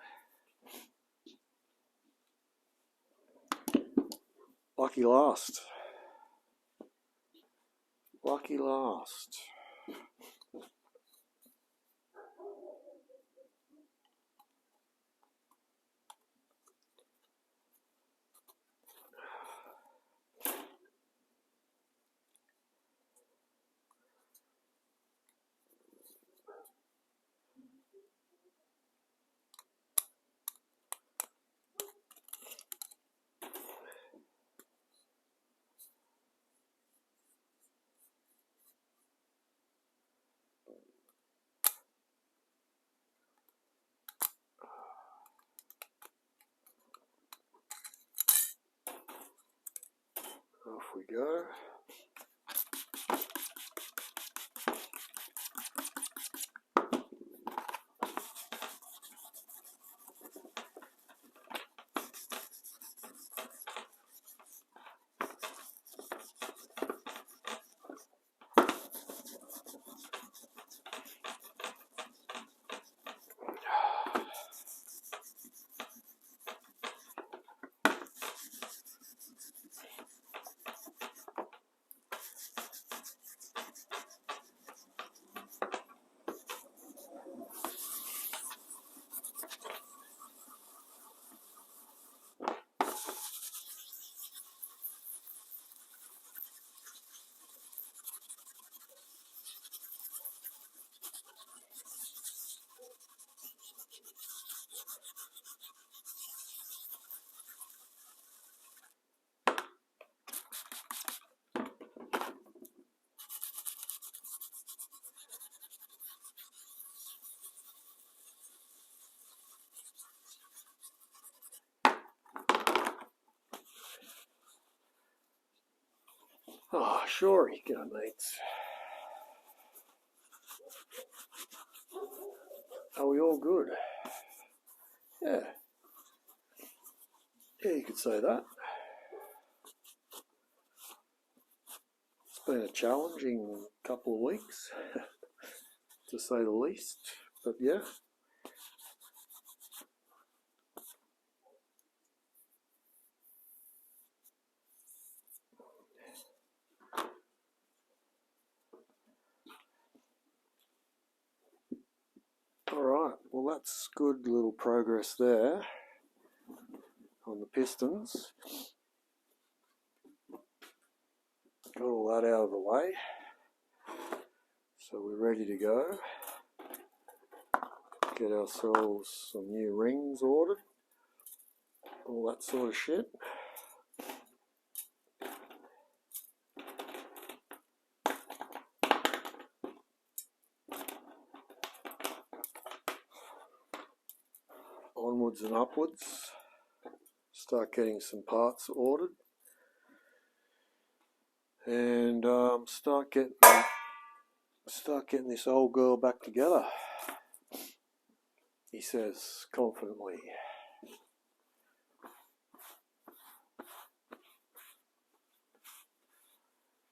Lucky last. Lucky last. Off we go. Oh, sure, you go, mates. Are we all good? Yeah. Yeah, you could say that. It's been a challenging couple of weeks, to say the least. But yeah. Alright, well that's good little progress there on the pistons. Got all that out of the way. So we're ready to go. Get ourselves some new rings ordered. All that sort of shit. Onwards and upwards. Start getting some parts ordered. And start getting this old girl back together, he says confidently.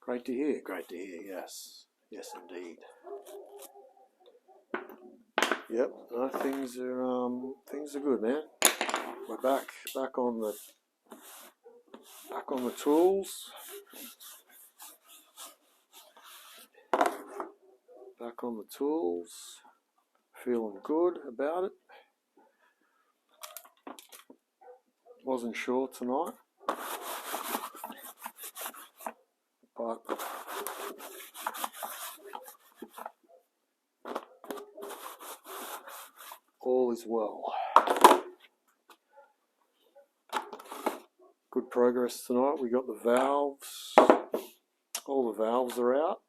Great to hear, yes. Yes, indeed. Yep, no, things are good, man. We're back on the tools. Back on the tools. Feeling good about it. Wasn't sure tonight, but all is well. Good progress tonight. We got the valves. All the valves are out.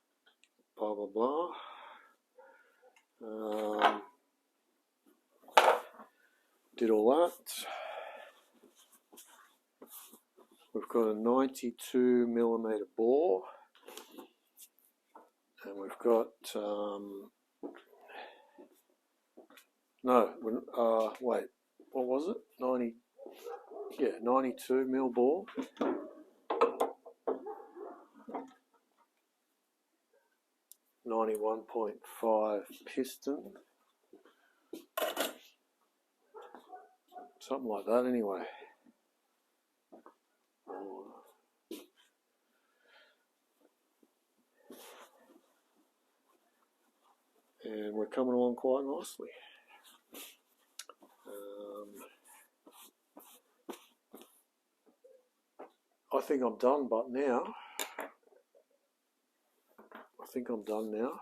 Blah, blah, blah. Did all that. We've got a 92mm bore. And we've got, wait, what was it? 92mm bore. 91.5 piston. Something like that anyway. And we're coming along quite nicely. I think I'm done, but now. I think I'm done now.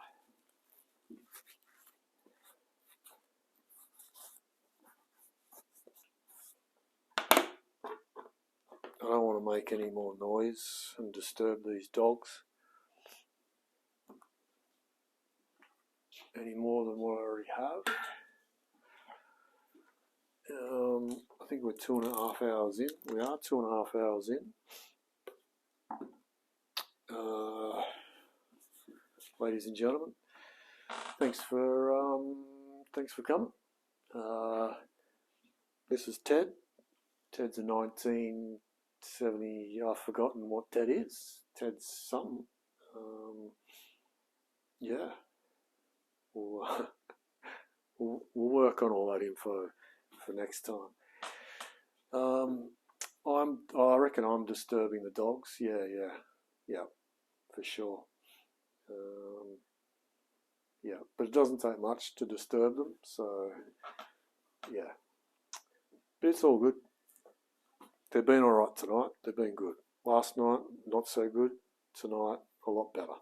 I don't want to make any more noise and disturb these dogs any more than what I already have. I think we're 2.5 hours in. We are 2.5 hours in. Ladies and gentlemen, thanks for coming. This is Ted. Ted's a 1970. I've forgotten what Ted is. Ted's something. Yeah. We'll work on all that info for next time. I reckon I'm disturbing the dogs. Yeah, for sure. Yeah, but it doesn't take much to disturb them, so yeah. But it's all good. They've been all right tonight. They've been good. Last night, not so good. Tonight, a lot better.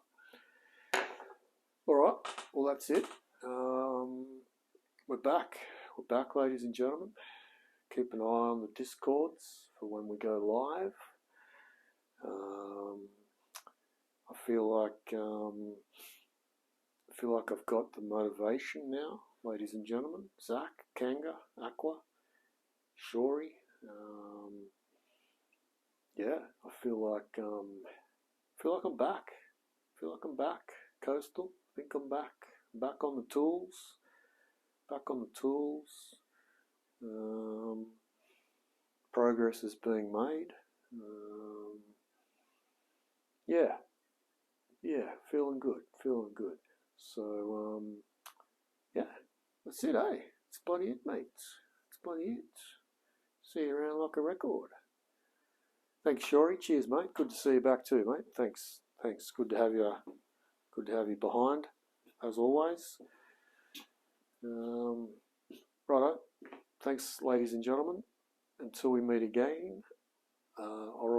All right. Well, that's it. We're back. We're back, ladies and gentlemen. Keep an eye on the Discords for when we go live. I feel like I've got the motivation now, ladies and gentlemen. Zach, Kanga, Aqua, Shori. Yeah, I feel like I'm back. I feel like I'm back. Coastal. I think I'm back. Back on the tools. Back on the tools. Progress is being made. Yeah, feeling good. So, yeah, that's it, eh? It's bloody it, mates. It's bloody it. See you around like a record. Thanks, Shori. Cheers, mate. Good to see you back too, mate. Thanks. Good to have you behind, as always. Righto. Thanks, ladies and gentlemen. Until we meet again, au